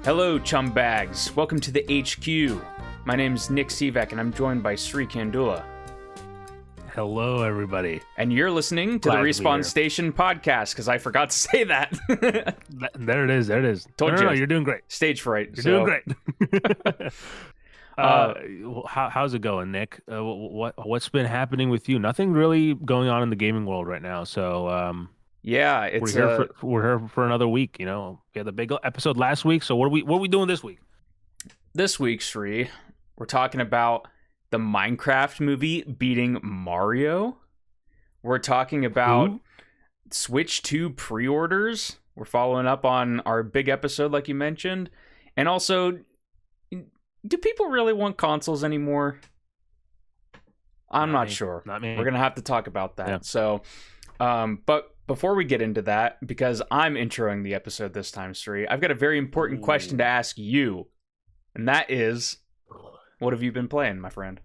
Hello, Chumbags. Welcome to the HQ. My name's Nick Sivak, and I'm joined by Sri Kandula. Hello, everybody. And you're listening to the Respawn Station podcast, because I forgot to say that. There it is. Told you. No, you're doing great. Stage fright. You're doing great. How's it going, Nick? What's been happening with you? Nothing really going on in the gaming world right now. So yeah, it's we're here for another week. You know, we had the big episode last week. So what are we doing this week? This week, Sri, we're talking about the Minecraft movie beating Mario. We're talking about Switch 2 pre-orders. We're following up on our big episode, like you mentioned. And also, do people really want consoles anymore? I'm not sure. Not me. We're going to have to talk about that. Yeah. So, but before we get into that, because I'm introing the episode this time, Sri, I've got a very important question to ask you. And that is, what have you been playing, my friend?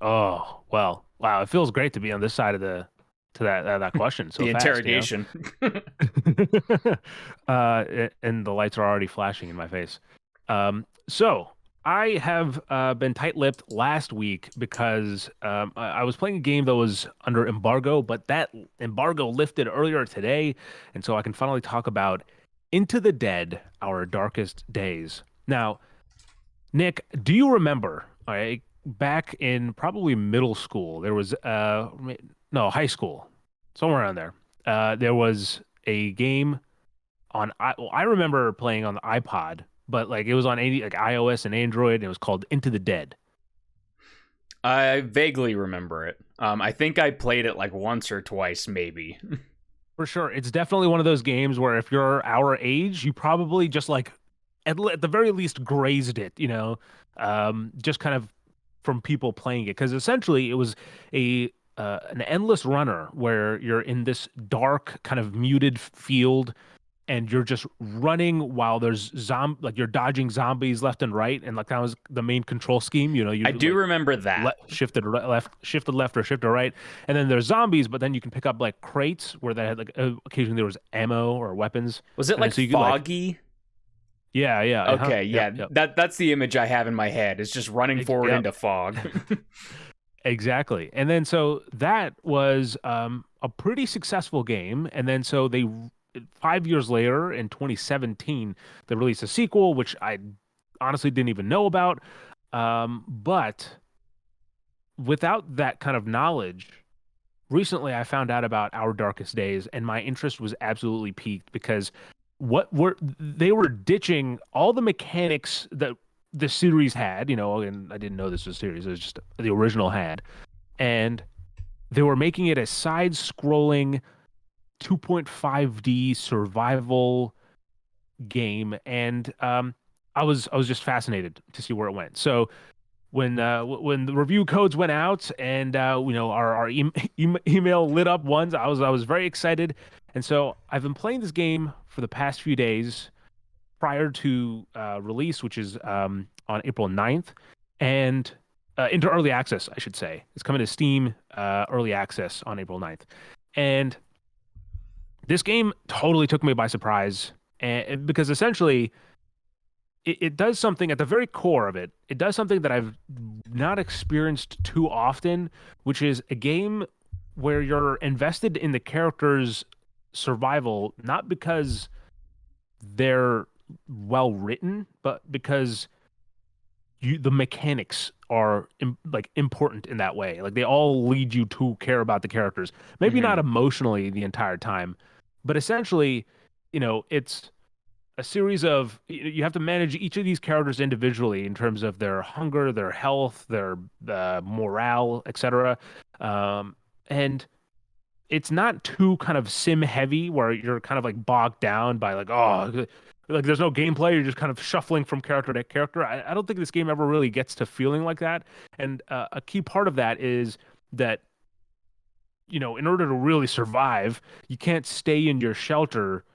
Oh, well, wow. It feels great to be on this side of that question. So the fast, interrogation. And the lights are already flashing in my face. So I have been tight-lipped last week because I was playing a game that was under embargo, but that embargo lifted earlier today, and so I can finally talk about Into the Dead, Our Darkest Days. Now, Nick, do you remember, back in probably middle school, there was, high school, somewhere around there, there was a game on, I remember playing on the iPod, but like it was on iOS and Android, and it was called Into the Dead. I vaguely remember it. I think I played it like once or twice, maybe. For sure. It's definitely one of those games where if you're our age, you probably just like, at the very least, grazed it, just kind of from people playing it. Because essentially it was an endless runner where you're in this dark, kind of muted field, and you're just running while there's you're dodging zombies left and right, and like that was the main control scheme. I do remember that. Shifted left or shifted right, and then there's zombies, but then you can pick up like crates where they had like occasionally there was ammo or weapons. Was it like Foggy? Yeah. Okay, yeah. That's the image I have in my head. It's just running forward into fog. Exactly. And then so that was a pretty successful game, and then so they 5 years later, in 2017, they released a sequel, which I honestly didn't even know about. But without that kind of knowledge, recently I found out about Our Darkest Days, and my interest was absolutely piqued because they were ditching all the mechanics that the series had, and I didn't know this was a series, it was just the original had. And they were making it a side-scrolling 2.5D survival game, and I was just fascinated to see where it went. So when the review codes went out and our email lit up once, I was very excited, and so I've been playing this game for the past few days prior to release, which is on April 9th, and into early access, I should say. It's coming to Steam early access on April 9th, and this game totally took me by surprise, and because essentially it does something at the very core of it. It does something that I've not experienced too often, which is a game where you're invested in the character's survival, not because they're well written, but because the mechanics are important in that way. Like they all lead you to care about the characters. Maybe not emotionally the entire time, but essentially, it's a series of, you have to manage each of these characters individually in terms of their hunger, their health, their morale, etc. And it's not too kind of sim heavy where you're kind of like bogged down by like there's no gameplay. You're just kind of shuffling from character to character. I don't think this game ever really gets to feeling like that. And a key part of that is that, in order to really survive, you can't stay in your shelter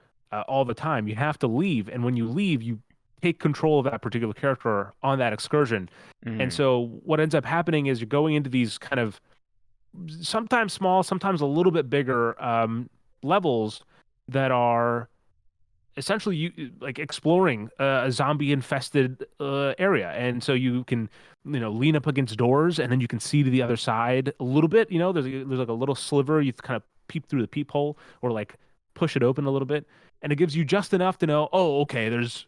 all the time. You have to leave. And when you leave, you take control of that particular character on that excursion. And so what ends up happening is you're going into these kind of sometimes small, sometimes a little bit bigger levels that are essentially you like exploring a zombie infested area, and so you can lean up against doors, and then you can see to the other side a little bit. There's like a little sliver you kind of peep through the peephole, or like push it open a little bit, and it gives you just enough to know, oh, okay, there's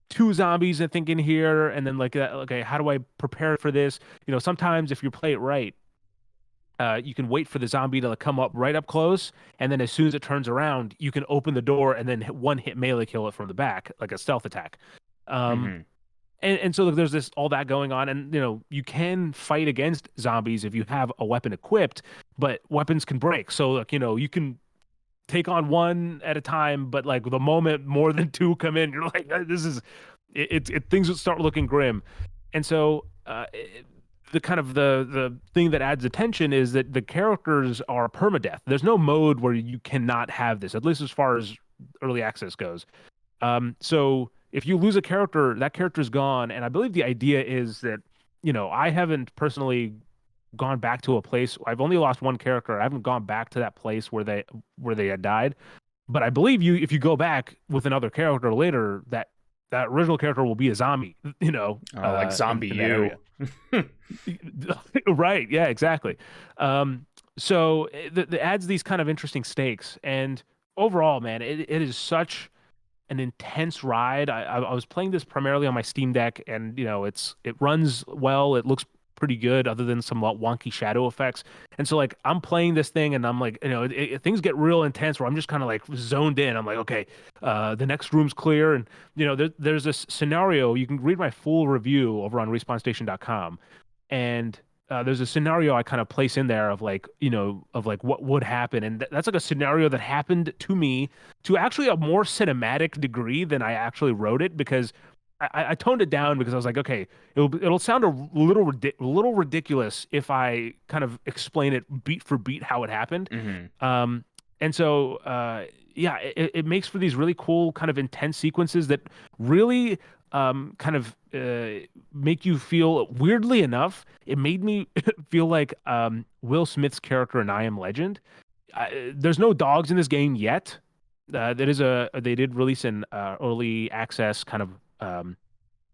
two zombies I think in here, and then like okay, how do I prepare for this? Sometimes if you play it right, you can wait for the zombie to like, come up right up close, and then as soon as it turns around, you can open the door and then one hit melee kill it from the back, like a stealth attack. Um, Mm-hmm. and so like, there's this all that going on, and you can fight against zombies if you have a weapon equipped, but weapons can break. So like you can take on one at a time, but like the moment more than two come in, you're like, this is things would start looking grim. And so the kind of the thing that adds attention is that the characters are permadeath. There's no mode where you cannot have this, at least as far as early access goes. So if you lose a character, that character's gone. And I believe the idea is that, I haven't personally gone back to a place. I've only lost one character. I haven't gone back to that place where they had died. But I believe if you go back with another character later, that original character will be a zombie, Like zombie in that you. area. Right. Yeah, exactly. So it adds these kind of interesting stakes. And overall, man, it is such an intense ride. I was playing this primarily on my Steam Deck, and it runs well. It looks pretty good, other than some wonky shadow effects. And so like I'm playing this thing, and I'm like, things get real intense where I'm just kind of like zoned in. I'm like, okay, the next room's clear, and there's this scenario. You can read my full review over on respawnstation.com, and there's a scenario I kind of place in there of like, of like what would happen. And that's like a scenario that happened to me to actually a more cinematic degree than I actually wrote it, because I toned it down because I was like, okay, it'll sound a little ridiculous if I kind of explain it beat for beat how it happened. Mm-hmm. And so yeah, it makes for these really cool kind of intense sequences that really kind of make you feel, weirdly enough, it made me feel like Will Smith's character in I Am Legend. There's no dogs in this game yet. They did release an early access kind of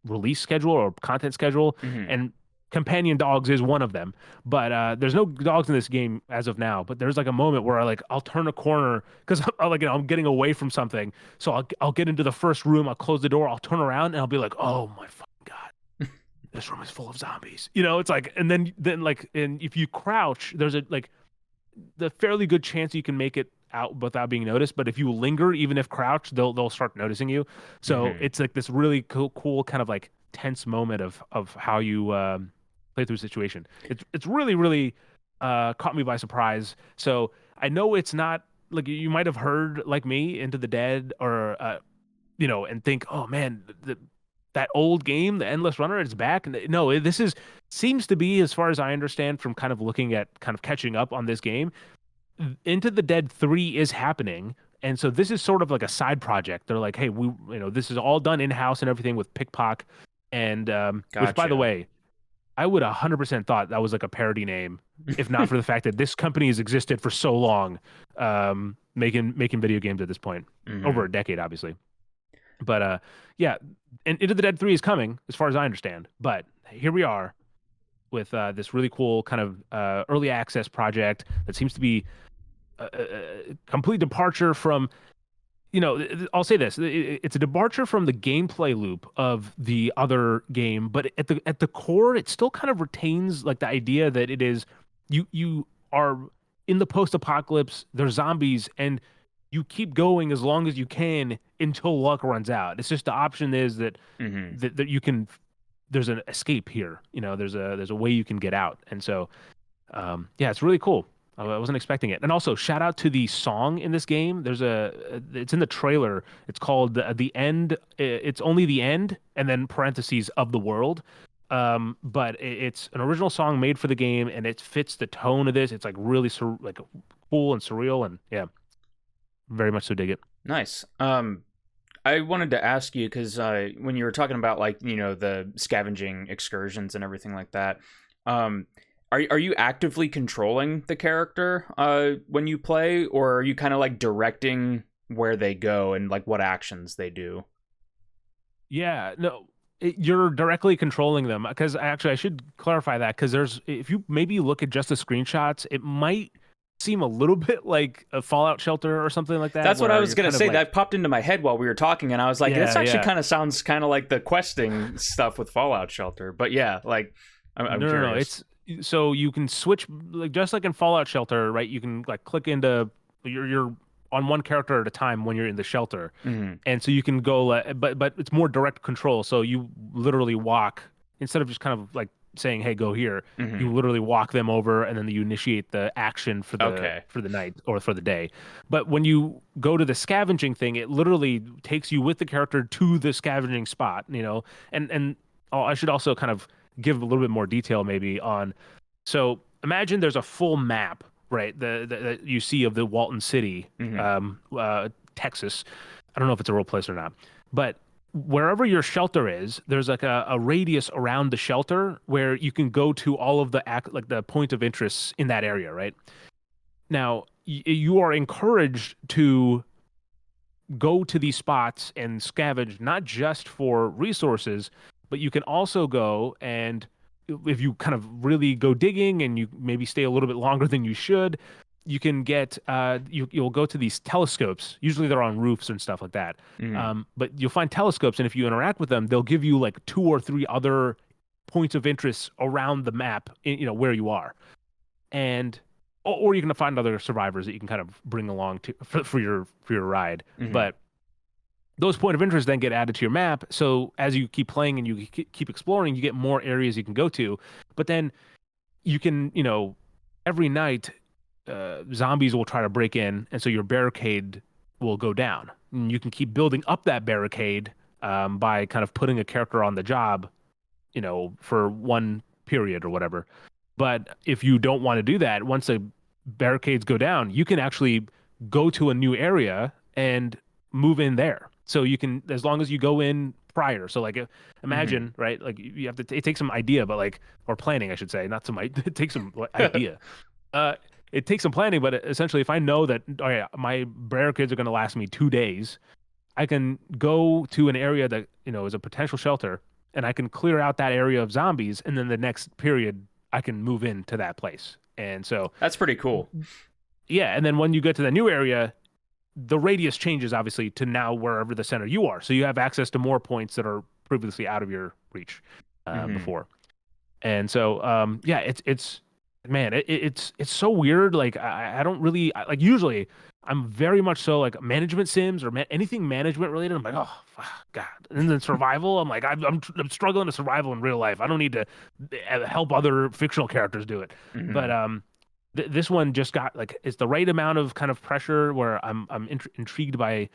release schedule or content schedule, Mm-hmm. and companion dogs is one of them. But there's no dogs in this game as of now. But there's like a moment where I'll turn a corner because I'm getting away from something. So I'll get into the first room, I'll close the door, I'll turn around, and I'll be like, oh my fucking god, this room is full of zombies. It's like, and then like, and if you crouch, there's a like the fairly good chance you can make it out without being noticed. But if you linger, even if crouched, they'll start noticing you. So Mm-hmm. it's like this really cool kind of like tense moment of how you play through a situation. It's really caught me by surprise. So I know it's not like you might have heard like me Into the Dead, or and think, oh man, that old game, the Endless Runner, it's back. And no, this seems to be, as far as I understand from kind of looking at kind of catching up on this game, Into the Dead 3 is happening. And so this is sort of like a side project. They're like, hey, this is all done in-house and everything with Pickpock. And which, by the Gotcha. way, I would 100% thought that was like a parody name, if not for the fact that this company has existed for so long, making video games at this point, Mm-hmm. over a decade, obviously. But yeah, and Into the Dead 3 is coming, as far as I understand. But here we are with this really cool kind of early access project that seems to be a complete departure from, I'll say this, it's a departure from the gameplay loop of the other game, but at the core, it still kind of retains like the idea that it is, you are in the post-apocalypse, there's zombies, and you keep going as long as you can until luck runs out. It's just the option is that Mm-hmm. that you can, there's an escape here, there's a way you can get out. And so yeah, it's really cool. I wasn't expecting it. And also, shout out to the song in this game. It's in the trailer. It's called the end. It's only the end, and then parentheses of the world. But it's an original song made for the game, and it fits the tone of this. It's like really like cool and surreal, and yeah, very much so dig it. Nice. I wanted to ask you because when you were talking about like the scavenging excursions and everything like that, are you actively controlling the character when you play, or are you kind of like directing where they go and like what actions they do. Yeah, no, you're directly controlling them. Because actually, I should clarify that because if you maybe look at just the screenshots, it might seem a little bit like a Fallout shelter or something like that. That's what I where was you're gonna kind of say. like, That popped into my head while we were talking, and I was like, this yeah, actually yeah. kind of sounds kind of like the questing stuff with Fallout Shelter. But yeah, like I'm No. curious. It's so you can switch like just like in Fallout Shelter, right? You can like click into you're on one character at a time when you're in the shelter, Hmm. and so you can go, but it's more direct control. So you literally walk instead of just kind of like saying, "Hey, go here." Hmm. You literally walk them over, and then you initiate the action Okay. for the night or for the day. But when you go to the scavenging thing, it literally takes you with the character to the scavenging spot. And I should also kind of give a little bit more detail maybe on. So imagine there's a full map, right? That you see of the Walton City, Hmm. Texas. I don't know if it's a real place or not, but wherever your shelter is, there's like a radius around the shelter where you can go to all of like the point of interest in that area, right? Now, you are encouraged to go to these spots and scavenge not just for resources, but you can also go and if you kind of really go digging and you maybe stay a little bit longer than you should, you can get you'll go to these telescopes. Usually they're on roofs and stuff like that. Hmm. But you'll find telescopes, and if you interact with them, they'll give you like two or three other points of interest around the map, where you are, and or you can find other survivors that you can kind of bring along for your ride. Hmm. But those point of interest then get added to your map. So as you keep playing and you keep exploring, you get more areas you can go to. But then you can, every night, zombies will try to break in, and so your barricade will go down. And you can keep building up that barricade by kind of putting a character on the job, for one period or whatever. But if you don't want to do that, once the barricades go down, you can actually go to a new area and move in there. So you can, as long as you go in prior. So like, Hmm. imagine, right? Like you have to, it takes some idea, but like, or planning, I should say, not some, it takes some idea. Uh, it takes some planning, but essentially, if I know that, oh yeah, my barricades are going to last me 2 days, I can go to an area that, is a potential shelter and I can clear out that area of zombies. And then the next period, I can move into that place. And so, That's pretty cool. yeah. And then when you get to the new area, the radius changes obviously to now wherever the center you are. So you have access to more points that are previously out of your reach Hmm. before. And so, yeah, it's man, it's so weird. Like I don't really like usually I'm very much so like management sims or anything management related. I'm like, oh God. And then survival, I'm like, I'm struggling to survival in real life. I don't need to help other fictional characters do it. But Hmm. this one just got like it's the right amount of kind of pressure where I'm intrigued by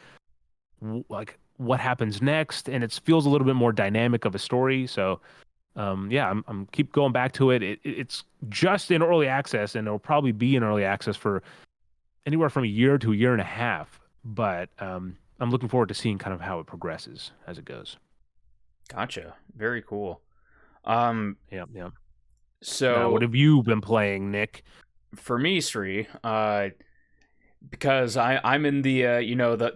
like what happens next, and it feels a little bit more dynamic of a story. So yeah, I'm keep going back to it. It's just in early access, and it'll probably be in early access for anywhere from a year to a year and a half. But I'm looking forward to seeing kind of how it progresses as it goes. Gotcha. Very cool. Um, Yeah, yeah. Now, what so have you been playing, Nick? for me, Sri, because I'm in the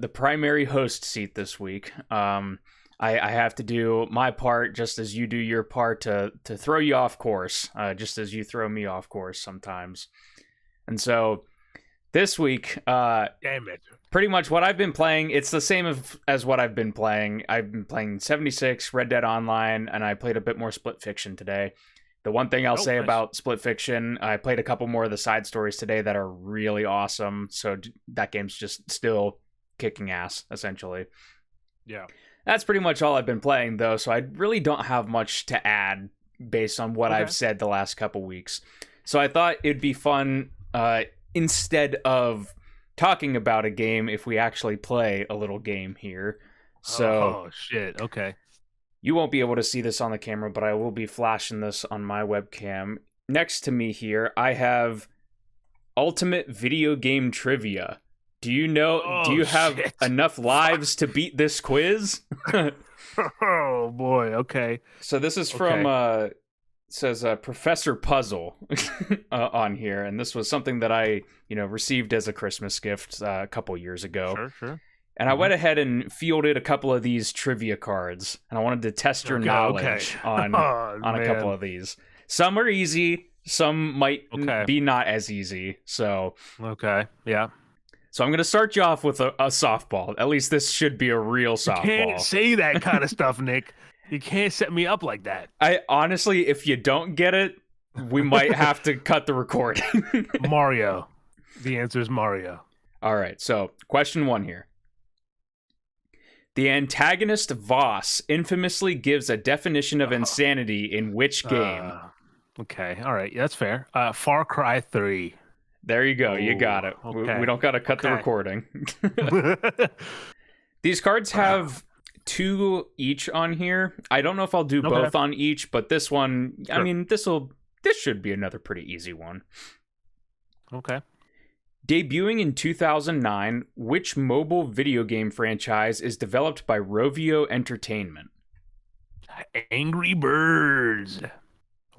the primary host seat this week. I have to do my part just as you do your part to throw you off course, just as you throw me off course sometimes. And so this week, Damn it. pretty much what I've been playing, it's the same as what I've been playing. I've been playing 76, Red Dead Online, and I played a bit more Split Fiction today. The one thing I'll Oh, say nice. about Split Fiction, I played a couple more of the side stories today that are really awesome. So that game's just still kicking ass, essentially. Yeah. That's pretty much all I've been playing, though, so I really don't have much to add based on what I've Okay. said the last couple weeks. So I thought it'd be fun, instead of talking about a game, if we actually play a little game here. So Oh shit. Okay. you won't be able to see this on the camera, but I will be flashing this on my webcam. Next to me here, I have Ultimate Video Game Trivia. Do Oh you have shit. enough Fuck. lives to beat this quiz? Oh boy. Okay. So this is from Okay. says Professor Puzzle on here, and this was something that I received as a Christmas gift a couple years ago. Sure. Sure. And I went ahead and fielded a couple of these trivia cards, and I wanted to test your knowledge on a couple of these. Some are easy, some might be not as easy. So yeah. So I'm going to start you off with a softball. At least this should be a real softball. You can't say that kind of stuff, Nick. You can't set me up like that. I honestly, if you don't get it, we might have to cut the recording. Mario. The answer is Mario. All right, so question 1 here. The antagonist Voss infamously gives a definition of insanity in which game? Okay, all right, that's fair. Far Cry 3. There you go, you got it. Okay. We don't got to cut the recording. These cards have 2 each on here. I don't know if I'll do both on each, but this one, sure. I mean, this should be another pretty easy one. Okay. Debuting in 2009, which mobile video game franchise is developed by Rovio Entertainment? Angry Birds.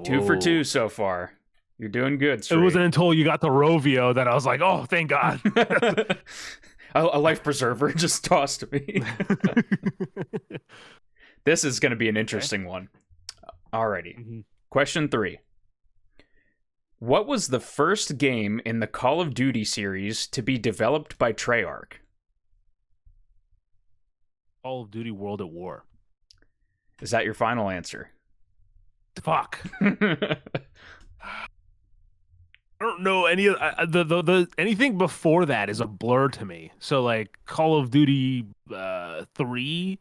2 for 2 so far. You're doing good, Sri. It wasn't until you got the Rovio that I was like, oh, thank God. A life preserver just tossed to me. This is going to be an interesting one. Alrighty. Question 3. What was the first game in the Call of Duty series to be developed by Treyarch? Call of Duty World at War. Is that your final answer? Fuck. I don't know any of the anything before that is a blur to me. So like Call of Duty 3,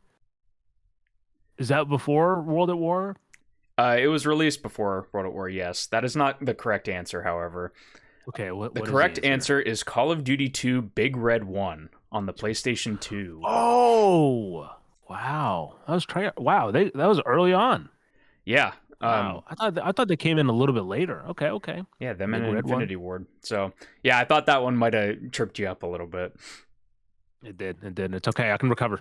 is that before World at War? It was released before World at War, yes. That is not the correct answer, however. Okay, what the correct answer is Call of Duty 2 Big Red 1 on the PlayStation 2. Oh, wow. That was wow, that was early on. Yeah. Wow. I thought they came in a little bit later. Okay. Yeah, them in Infinity Ward. So, yeah, I thought that one might have tripped you up a little bit. It did. It's okay. I can recover.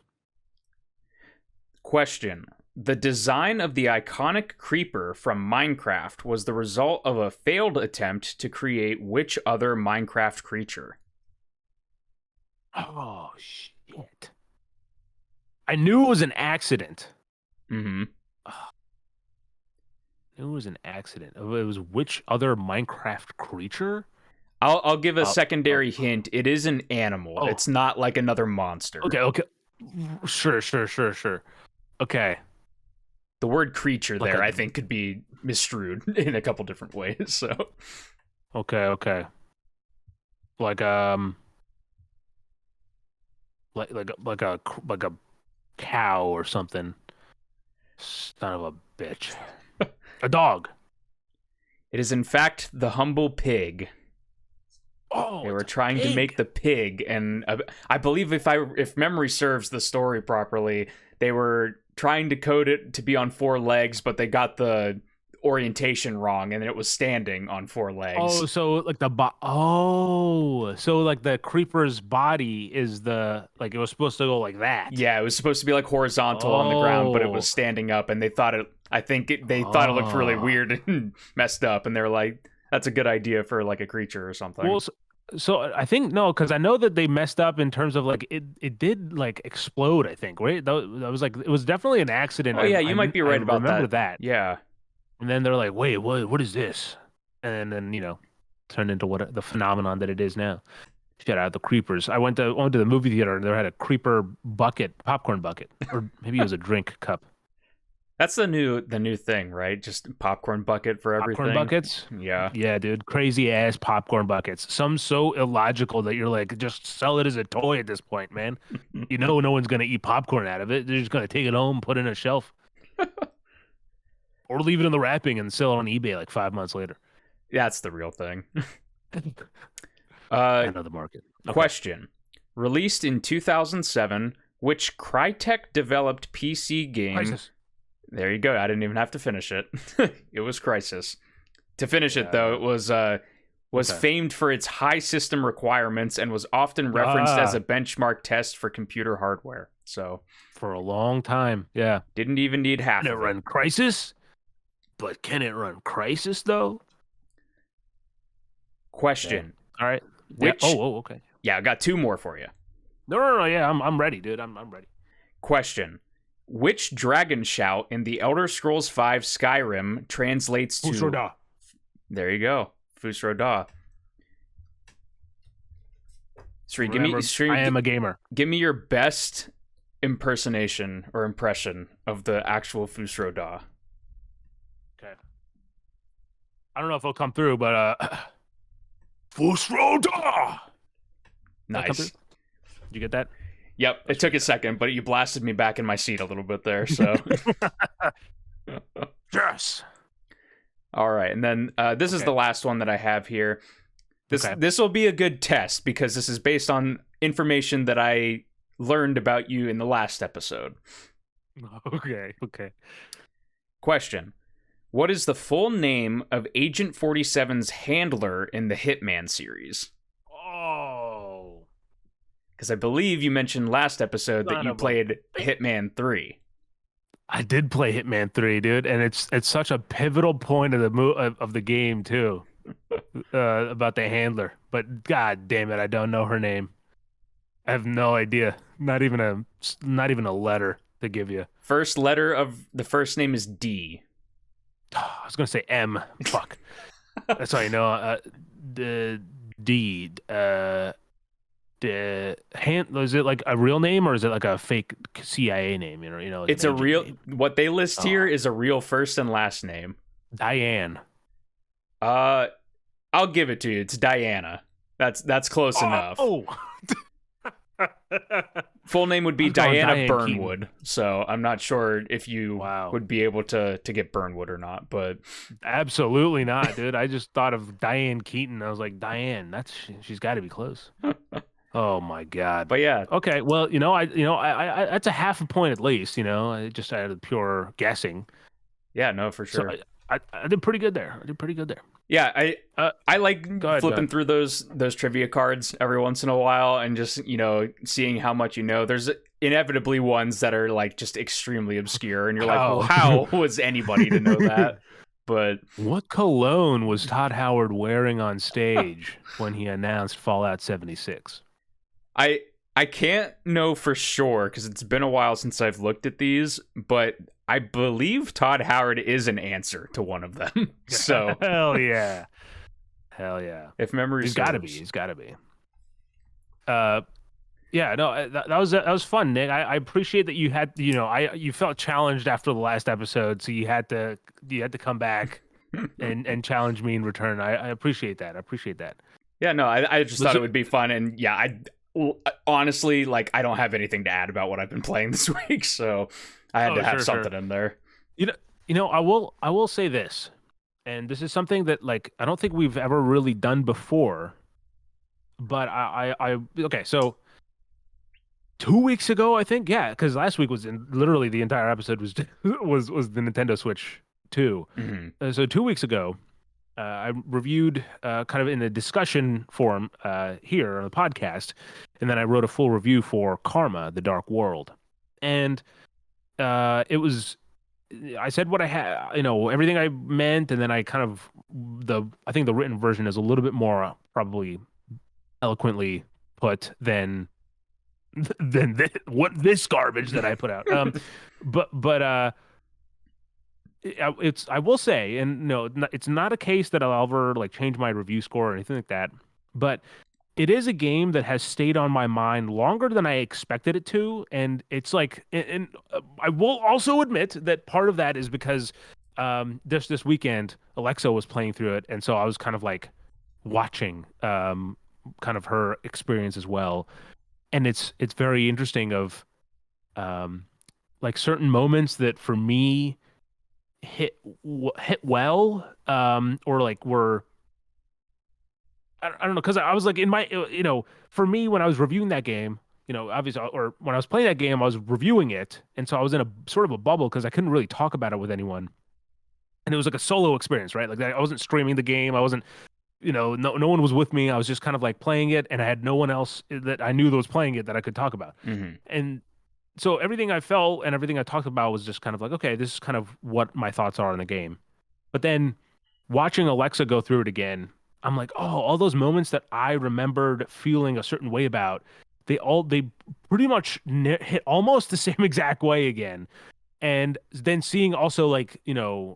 Question. The design of the iconic creeper from Minecraft was the result of a failed attempt to create which other Minecraft creature? Oh, shit. I knew it was an accident. Mm-hmm. It was an accident. It was which other Minecraft creature? I'll give a secondary hint. It is an animal. Oh. It's not like another monster. Okay. Sure. Okay. The word creature like there, I think, could be misstrued in a couple different ways. So. Okay. Like a cow or something. Son of a bitch. A dog. It is in fact the humble pig. Oh, they were trying to make the pig, and I believe if memory serves the story properly, they were trying to code it to be on 4 legs, but they got the orientation wrong, and it was standing on 4 legs. Oh, so like so like the creeper's body is it was supposed to go like that. Yeah, it was supposed to be like horizontal on the ground, but it was standing up, and they thought it. I think they thought it looked really weird and messed up, and they're like, "That's a good idea for like a creature or something." Well, so I think no, because I know that they messed up in terms of like it did like explode. I think right. That was like it was definitely an accident. Oh yeah, you might be right about that. Yeah. And then they're like, "Wait, what is this?" And then turned into what the phenomenon that it is now. Shout out the creepers. I went to the movie theater and they had a creeper popcorn bucket, or maybe it was a drink cup. That's the new thing, right? Just popcorn bucket for everything. Popcorn buckets? Yeah, dude. Crazy ass popcorn buckets. Some so illogical that you're like, just sell it as a toy at this point, man. No one's gonna eat popcorn out of it. They're just gonna take it home, put it in a shelf. Or leave it in the wrapping and sell it on eBay like 5 months later. That's the real thing. I know the market. Okay. Question. Released in 2007, which Crytek developed PC game... Crisis. There you go. I didn't even have to finish it. It was Crysis. To finish it, though, it was famed for its high system requirements and was often referenced as a benchmark test for computer hardware. So for a long time, yeah. Didn't even need half of it. Can it run Crysis? But can it run Crysis, though? Question. Yeah. All right. Which? Okay. Yeah, I got 2 more for you. No. Yeah, I'm ready, dude. I'm ready. Question. Which dragon shout in the Elder Scrolls V Skyrim translates to... Ushoda. There you go. Fusroda. I am a gamer. Give me your best impersonation or impression of the actual Fusroda. Okay. I don't know if it'll come through, but Fusroda. Nice. Did you get that? Yep, it took a second, but you blasted me back in my seat a little bit there, so. Yes. All right, and then this is the last one that I have here. This will be a good test because this is based on information that I learned about you in the last episode. Okay. Question. What is the full name of Agent 47's handler in the Hitman series? Oh. Because I believe you mentioned last episode that you played Hitman 3. I did play Hitman 3, dude, and it's such a pivotal point of the game too. About the handler, but god damn it, I don't know her name. I have no idea. Not even a letter to give you. First letter of the first name is D. I was gonna say M. Fuck. That's all you know. The D. The hand. Is it like a real name or is it like a fake CIA name? You know. It's a real. Name? What they list here is a real first and last name. Diane. I'll give it to you. It's Diana. That's close enough. Oh. Full name would be Diana Burnwood. Keaton. So I'm not sure if you would be able to get Burnwood or not, but absolutely not, dude. I just thought of Diane Keaton. I was like, Diane, she's got to be close. Oh my god. But yeah. Okay. Well, I that's a half a point at least. I just out of pure guessing. Yeah. No, for sure. So I did pretty good there. Yeah, I like flipping through those trivia cards every once in a while and just, seeing how much you know. There's inevitably ones that are like just extremely obscure and you're like, well, how was anybody to know that? But what cologne was Todd Howard wearing on stage when he announced Fallout 76? I can't know for sure because it's been a while since I've looked at these, but I believe Todd Howard is an answer to one of them. So hell yeah. If memory serves. He's got to be. Yeah, no, that was fun, Nick. I appreciate that you had, you felt challenged after the last episode, so you had to come back and challenge me in return. I appreciate that. Yeah, no, I just thought it would be fun, and yeah, honestly, like, I don't have anything to add about what I've been playing this week, so I had to have something in there. I will say this, and this is something that, like, I don't think we've ever really done before, but okay, so 2 weeks ago, I think, yeah, because last week was literally the entire episode was the Nintendo Switch 2. Mm-hmm. So 2 weeks ago, I reviewed kind of in a discussion forum here on the podcast, and then I wrote a full review for Karma: The Dark World, and it was, I said what I had, everything I meant, and then I kind of I think the written version is a little bit more probably eloquently put than this garbage that I put out. But I will say, and no, it's not a case that I'll ever like change my review score or anything like that, but it is a game that has stayed on my mind longer than I expected it to, and it's like, and I will also admit that part of that is because this weekend Alexa was playing through it, and so I was kind of like watching kind of her experience as well, and it's very interesting of like certain moments that for me hit well, or like were, I don't know, because I was like in my, for me when I was reviewing that game, obviously, or when I was playing that game, I was reviewing it, and so I was in a sort of a bubble because I couldn't really talk about it with anyone, and it was like a solo experience, right? Like I wasn't streaming the game, I wasn't, no one was with me. I was just kind of like playing it, and I had no one else that I knew that was playing it that I could talk about, and so everything I felt and everything I talked about was just kind of like, okay, this is kind of what my thoughts are in the game. But then watching Alexa go through it again, I'm like, oh, all those moments that I remembered feeling a certain way about, they pretty much hit almost the same exact way again. And then seeing also like,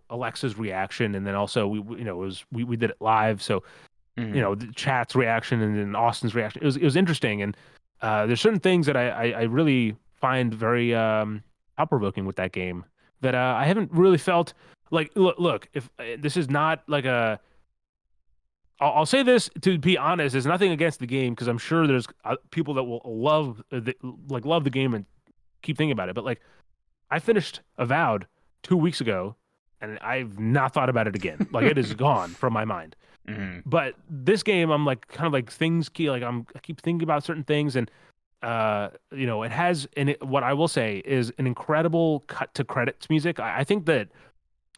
Alexa's reaction, and then also we did it live, so Hmm. the chat's reaction and then Austin's reaction. It was interesting, and there's certain things that I really find very thought provoking with that game that I haven't really felt like. Look, if this is not like a, I'll say this to be honest, there's nothing against the game because I'm sure there's people that will love the game and keep thinking about it. But like, I finished Avowed 2 weeks ago, and I've not thought about it again. Like, it is gone from my mind. Hmm. But this game, I'm like kind of like things key. Like I keep thinking about certain things, and it has. And what I will say is an incredible cut to credits music. I think that,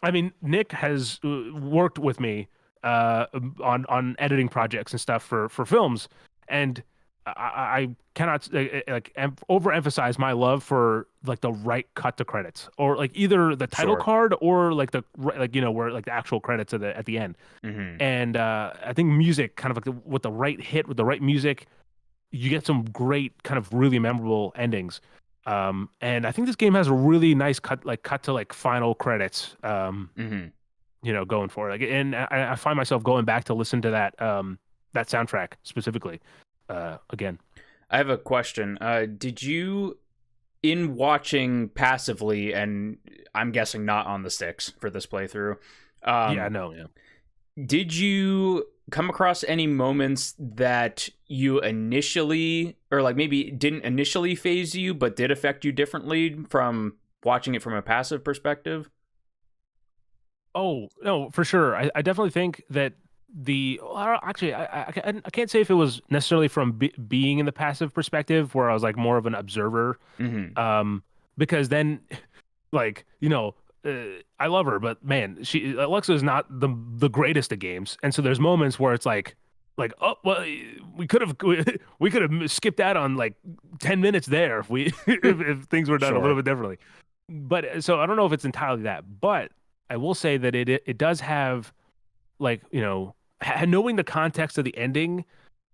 I mean, Nick has worked with me on editing projects and stuff for films, and I cannot overemphasize my love for like the right cut to credits, or like either the title Sure. card or like where like the actual credits at the end. Hmm. And I think music, kind of like with the right hit, with the right music, you get some great kind of really memorable endings. And I think this game has a really nice cut to like final credits. Hmm. Going for it. Like, and I find myself going back to listen to that soundtrack specifically, again. I have a question. Did you, in watching passively, and I'm guessing not on the sticks for this playthrough, Yeah, um, no, yeah. did you come across any moments that you initially, or like maybe didn't initially phase you, but did affect you differently from watching it from a passive perspective? Oh no, for sure. I definitely think that actually I can't say if it was necessarily from being in the passive perspective where I was like more of an observer, Hmm. um, because then like I love her, but man, Alexa is not the greatest at games, and so there's moments where it's like, oh well, we could have skipped out on like 10 minutes there if we if things were done a little Sure. bit differently. But so I don't know if it's entirely that, but I will say that it does have like, knowing the context of the ending,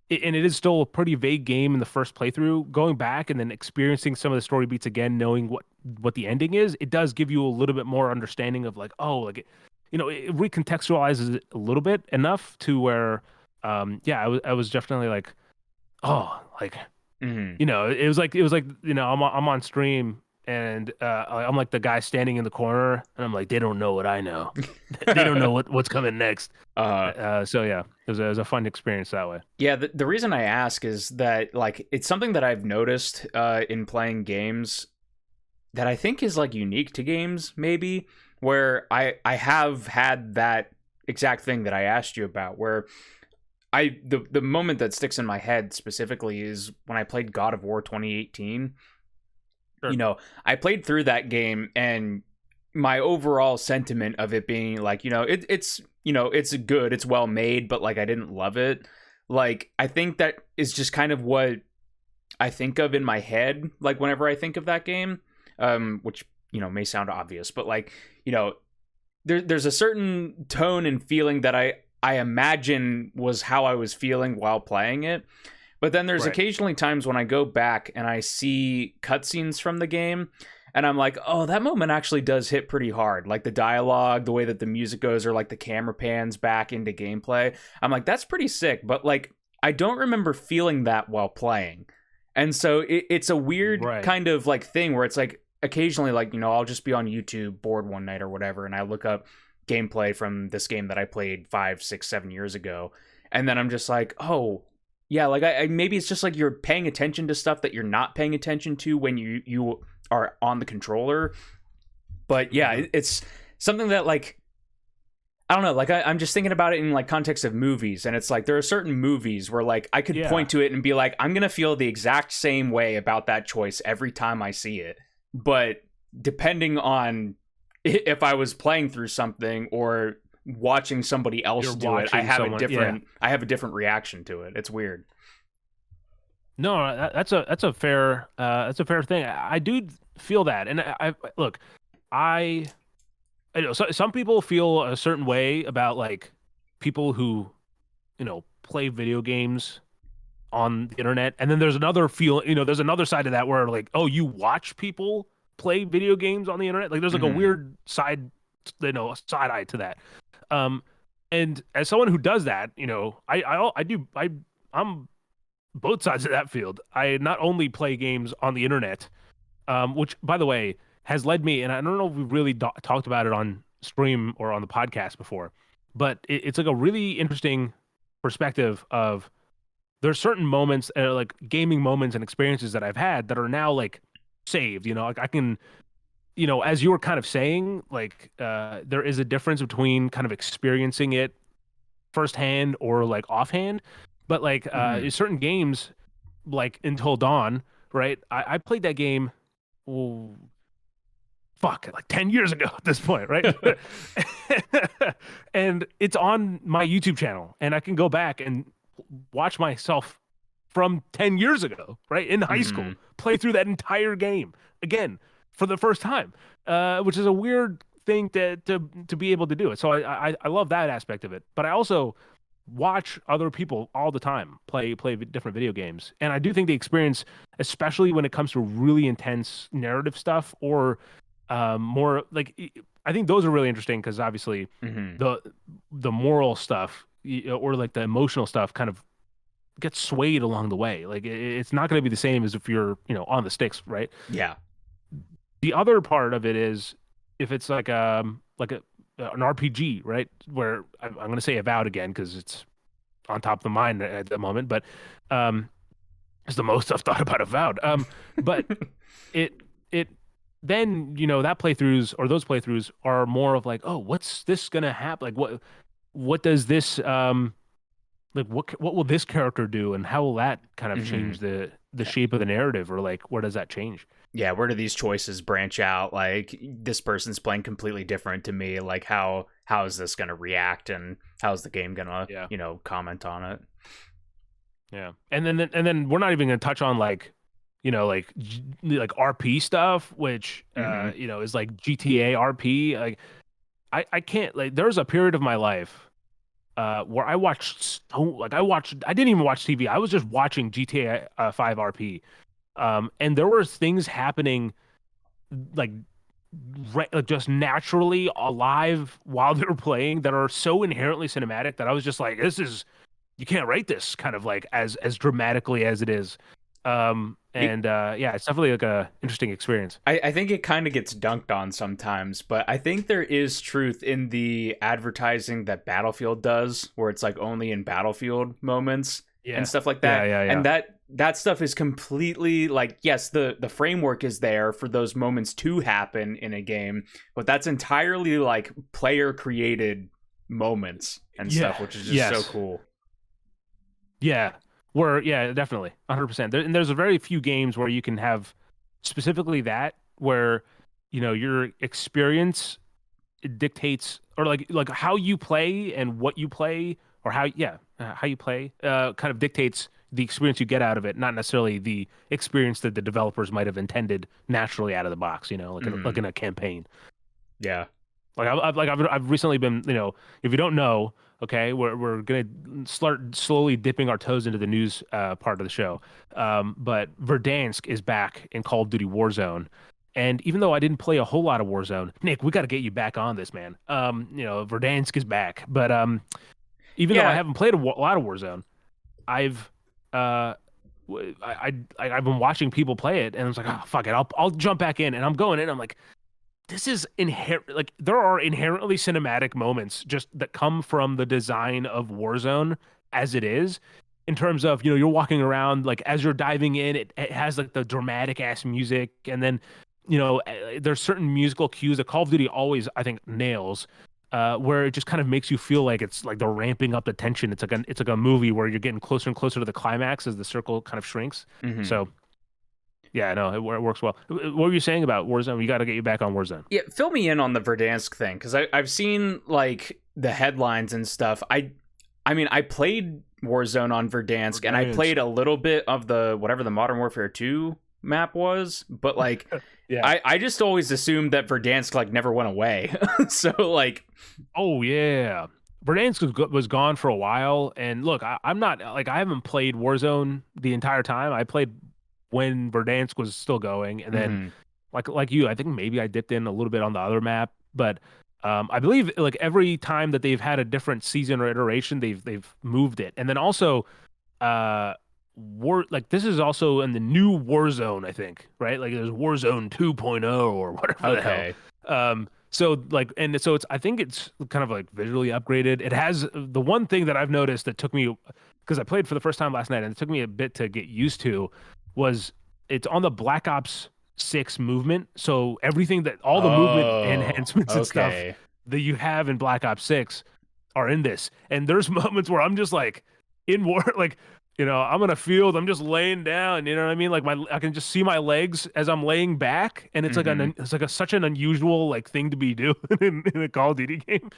and it is still a pretty vague game in the first playthrough. Going back and then experiencing some of the story beats again, knowing what the ending is, it does give you a little bit more understanding of like, oh, like it recontextualizes it a little bit enough to where, yeah, I was definitely like, oh, like, Hmm. it was like I'm on stream, and I'm like the guy standing in the corner, and I'm like, they don't know what I know. They don't know what's coming next. Uh, So yeah, it was a fun experience that way. yeah, the reason I ask is that like it's something that I've noticed in playing games that I think is like unique to games, maybe, where I have had that exact thing that I asked you about, where the moment that sticks in my head specifically is when I played God of War 2018. Sure. I played through that game, and my overall sentiment of it being like, it's good, it's well made, but like I didn't love it. Like I think that is just kind of what I think of in my head, like whenever I think of that game, which may sound obvious, but like there's a certain tone and feeling that I imagine was how I was feeling while playing it. But then there's Right. occasionally times when I go back and I see cutscenes from the game, and I'm like, oh, that moment actually does hit pretty hard. Like the dialogue, the way that the music goes, or like the camera pans back into gameplay. I'm like, that's pretty sick. But like, I don't remember feeling that while playing. And so it's a weird Right. kind of like thing where it's like occasionally, like, I'll just be on YouTube bored one night or whatever, and I look up gameplay from this game that I played 5, 6, 7 years ago. And then I'm just like, oh, yeah, like I maybe it's just like you're paying attention to stuff that you're not paying attention to when you are on the controller. But yeah, Hmm. it's something that like I don't know, like I'm just thinking about it in like context of movies, and it's like there are certain movies where like I could Yeah. point to it and be like, I'm gonna feel the exact same way about that choice every time I see it. But depending on if I was playing through something or watching somebody else You're do it, I watching have a someone. Yeah. different reaction to it. It's weird. No, that's a fair thing. I do feel that, and I look, I I know some people feel a certain way about like people who play video games on the internet, and then there's another there's another side of that where like, oh, you watch people play video games on the internet. Like there's like a weird side, side eye to that. And as someone who does that, I'm both sides of that field. I not only play games on the internet, which by the way has led me, and I don't know if we've really talked about it on stream or on the podcast before, but it's like a really interesting perspective of there's certain moments, like gaming moments and experiences that I've had that are now like saved. Like I can, as you were kind of saying, like there is a difference between kind of experiencing it firsthand or like offhand. But like certain games, like Until Dawn, right? I played that game, like 10 years ago at this point, right? And it's on my YouTube channel, and I can go back and watch myself from 10 years ago, right? In high school, play through that entire game again for the first time, which is a weird thing to be able to do it. So I love that aspect of it. But I also watch other people all the time play different video games, and I do think the experience, especially when it comes to really intense narrative stuff or more like, I think those are really interesting because obviously the moral stuff or like the emotional stuff kind of gets swayed along the way. Like it's not going to be the same as if you're on the sticks, right? Yeah. The other part of it is if it's like an RPG, right? Where I'm going to say Avowed again because it's on top of the mind at the moment, but it's the most I've thought about Avowed. But it then that those playthroughs are more of like, oh, what's this going to happen? Like what does this like what will this character do, and how will that kind of change the shape of the narrative, or like where does that change? Yeah, where do these choices branch out? Like this person's playing completely different to me. Like how is this going to react, and how's the game going to comment on it? Yeah, and then we're not even going to touch on like like RP stuff, which is like GTA RP. Like I can't, like there's a period of my life where I watched I didn't even watch TV. I was just watching GTA 5 RP. And there were things happening like just naturally alive while they were playing that are so inherently cinematic that I was just like, you can't rate this kind of like as dramatically as it is. It's definitely like a interesting experience. I think it kind of gets dunked on sometimes, but I think there is truth in the advertising that Battlefield does, where it's like only in Battlefield moments and stuff like that. Yeah. And that stuff is completely like, yes, the framework is there for those moments to happen in a game, but that's entirely like player created moments and stuff, which is just so cool. Yeah. Definitely 100%. And there's a very few games where you can have specifically that, where your experience dictates, or like how you play and what you play, or how you play kind of dictates the experience you get out of it, not necessarily the experience that the developers might have intended naturally out of the box, like in a campaign. Yeah. Like I've recently been, if you don't know, okay, we're gonna start slowly dipping our toes into the news part of the show. But Verdansk is back in Call of Duty Warzone, and even though I didn't play a whole lot of Warzone, Nick, we got to get you back on this, man. Verdansk is back, but even though I haven't played a lot of Warzone, I've been watching people play it, and I was like, oh fuck it, I'll jump back in, and I'm going in. I'm like, this is like there are inherently cinematic moments just that come from the design of Warzone as it is, in terms of you're walking around, like as you're diving in, it has like the dramatic ass music, and then there's certain musical cues that Call of Duty always, I think, nails. Where it just kind of makes you feel like it's like they're ramping up the tension. It's like a movie where you're getting closer and closer to the climax as the circle kind of shrinks. So, yeah, no, it works well. What were you saying about Warzone? We got to get you back on Warzone. Yeah, fill me in on the Verdansk thing, because I've seen like the headlines and stuff. I mean, I played Warzone on Verdansk, and I played a little bit of the whatever the Modern Warfare 2 map was, but like I just always assumed that Verdansk like never went away. So like, oh yeah, Verdansk was gone for a while, and look, I'm not like I haven't played Warzone the entire time. I played when Verdansk was still going, and then Hmm. like you, I think maybe I dipped in a little bit on the other map, but I believe like every time that they've had a different season or iteration, they've moved it, and then also uh war like this is also in the new Warzone, I think, right? Like there's Warzone 2.0 or whatever the hell. Okay. So like and so it's I think it's kind of like visually upgraded. It has the one thing that I've noticed that took me because I played for the first time last night and it took me a bit to get used to was it's on the Black Ops 6 movement. So everything that all the movement Oh, enhancements and stuff okay. that you have in Black Ops 6 are in this. And there's moments where I'm just like in war like I'm in a field, I'm just laying down, you know what I mean? Like I can just see my legs as I'm laying back, and it's like Hmm. such an unusual like thing to be doing in a Call of Duty game.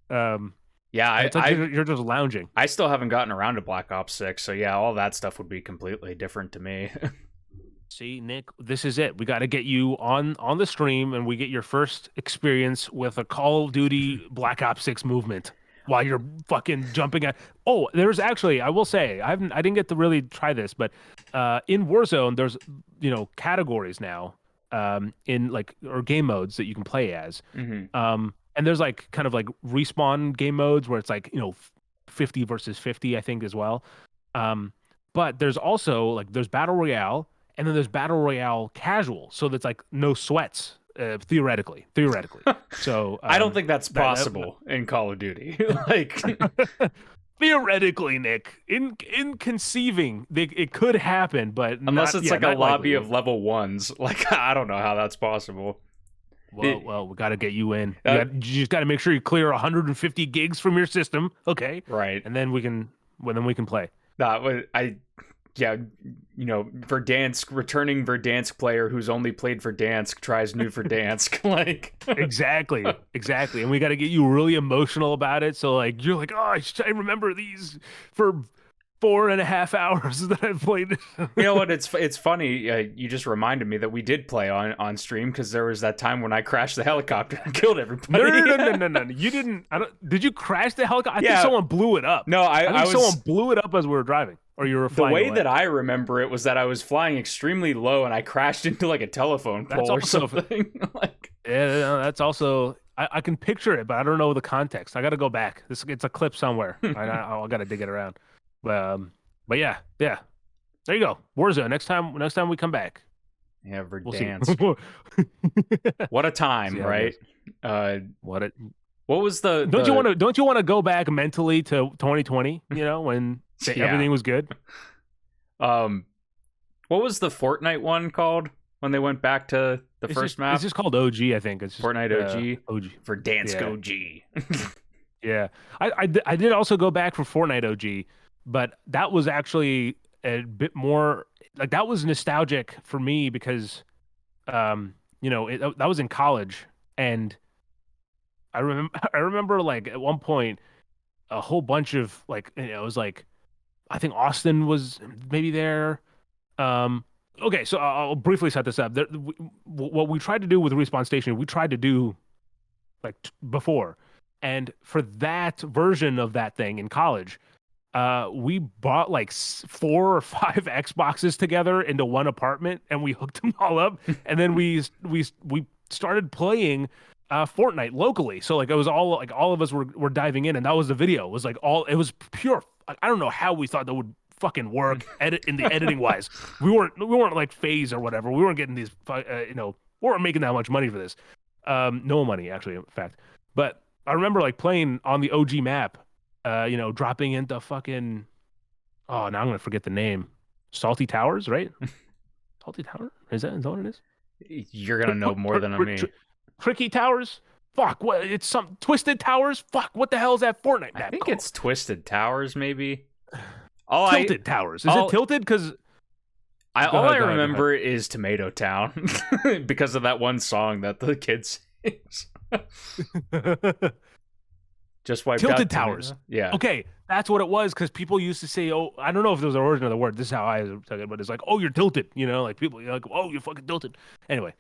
Um, Yeah, and it's like you're just lounging. I still haven't gotten around to Black Ops 6, so yeah, all that stuff would be completely different to me. See, Nick, this is it. We got to get you on the stream, and we get your first experience with a Call of Duty Black Ops 6 movement while you're fucking jumping at. Oh, there's actually, I will say, I didn't get to really try this, but in Warzone, there's categories now, in like or game modes that you can play as, Hmm. and there's like kind of like respawn game modes where it's like 50 versus 50, I think as well. Um, but there's also like there's battle royale and then there's battle royale casual, so that's like no sweats, theoretically. So I don't think that's that possible in Call of Duty. Like, theoretically, Nick, in conceiving, it could happen, but unless not it's like a not lobby likely. of level ones, like I don't know how that's possible. It, Well, we got to get you in. uh, You just got to make sure you clear 150 gigs from your system, okay? right. And then we can play. That was I. Yeah, Verdansk, returning Verdansk player who's only played Verdansk tries new Verdansk. Like, Exactly, exactly. And we got to get you really emotional about it. So like you're like, oh, I remember these for 4.5 hours that I've played. you know what? It's funny. You just reminded me that we did play on stream because there was that time when I crashed the helicopter and killed everybody. No. You didn't. I don't. Did you crash the helicopter? I think Yeah. someone blew it up. No, I think was someone blew it up as we were driving, or you were the flying way away. that I remember it was that I was flying extremely low and I crashed into like a telephone That's pole or also something. Like, yeah. No, that's also. I can picture it, but I don't know the context. I got to go back. It's a clip somewhere. I got to dig it around. But yeah. There you go. Warzone. Next time we come back, yeah, we'll see. Verdansk. What a time, See how it right? goes. What it What was the don't you want to go back mentally to 2020, when Yeah. everything was good? What was the Fortnite one called when they went back to the first map? It's just called OG, I think. It's just Fortnite OG. OG. Verdansk Yeah. OG. Yeah. I did also go back for Fortnite OG, but that was actually a bit more like that was nostalgic for me because that was in college, and I remember like at one point a whole bunch of like it was like I think Austin was maybe there. Um, okay, so I'll briefly set this up. What we tried to do with Respawn Station, we tried to do like before, and for that version of that thing in college, we bought like 4 or 5 Xboxes together into one apartment, and we hooked them all up, and then we started playing Fortnite locally. So like it was all like all of us were diving in, and that was the video. It was like it was pure. I don't know how we thought that would fucking work in the editing wise. We weren't like phase or whatever. We weren't getting these we weren't making that much money for this. No money actually, in fact. But I remember like playing on the OG map, dropping into fucking now I'm gonna forget the name. Salty Towers, right? Salty Tower? Is that what it is? You're gonna know more than me. Tricky Towers? Fuck, what? It's some Twisted Towers? Fuck, what the hell is that Fortnite map I think called? it's Twisted Towers, maybe. Tilted Towers. Is it Tilted? Because all I remember is Tomato Town because of that one song that the kid sings. Just wiped Tilted out Towers. Yeah. Okay, that's what it was because people used to say, "Oh, I don't know if there was an origin of the word. This is how I took it, but it's like, oh, you're tilted." Like people, you're like, "Oh, you're fucking tilted." Anyway,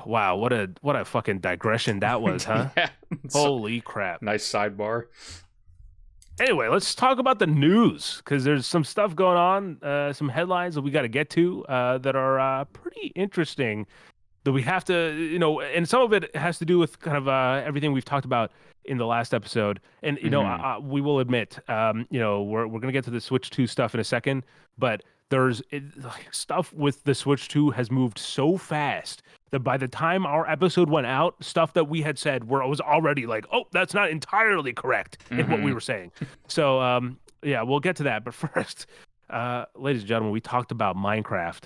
Wow, what a fucking digression that was, huh? Yeah. Holy crap. Nice sidebar. Anyway, let's talk about the news because there's some stuff going on, some headlines that we got to get to that are pretty interesting that we have to, and some of it has to do with kind of everything we've talked about in the last episode. And, we will admit, we're going to get to the Switch 2 stuff in a second, but stuff with the Switch 2 has moved so fast that by the time our episode went out, stuff that we had said was already like, oh, that's not entirely correct in what we were saying. So, yeah, we'll get to that. But first, ladies and gentlemen, we talked about Minecraft.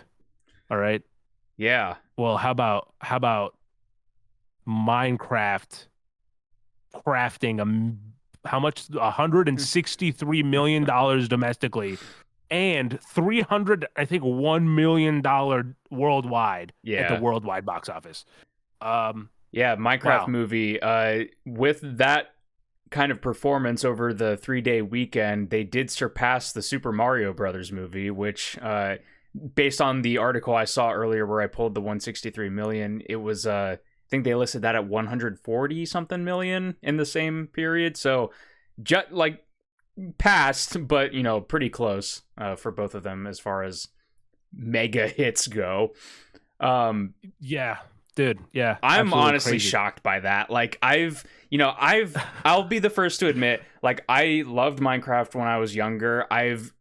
All right. Yeah. Well, how about Minecraft crafting how much? $163 million domestically, and $1 million worldwide at the worldwide box office. Yeah, Minecraft movie. With that kind of performance over the 3-day weekend, they did surpass the Super Mario Brothers movie, which, based on the article I saw earlier where I pulled the 163 million, it was I think they listed that at 140 something million in the same period. So just like passed, but pretty close for both of them as far as mega hits go. Yeah, dude. Yeah, I'm honestly shocked by that. Like I'll be the first to admit, like, I loved Minecraft when I was younger. I've,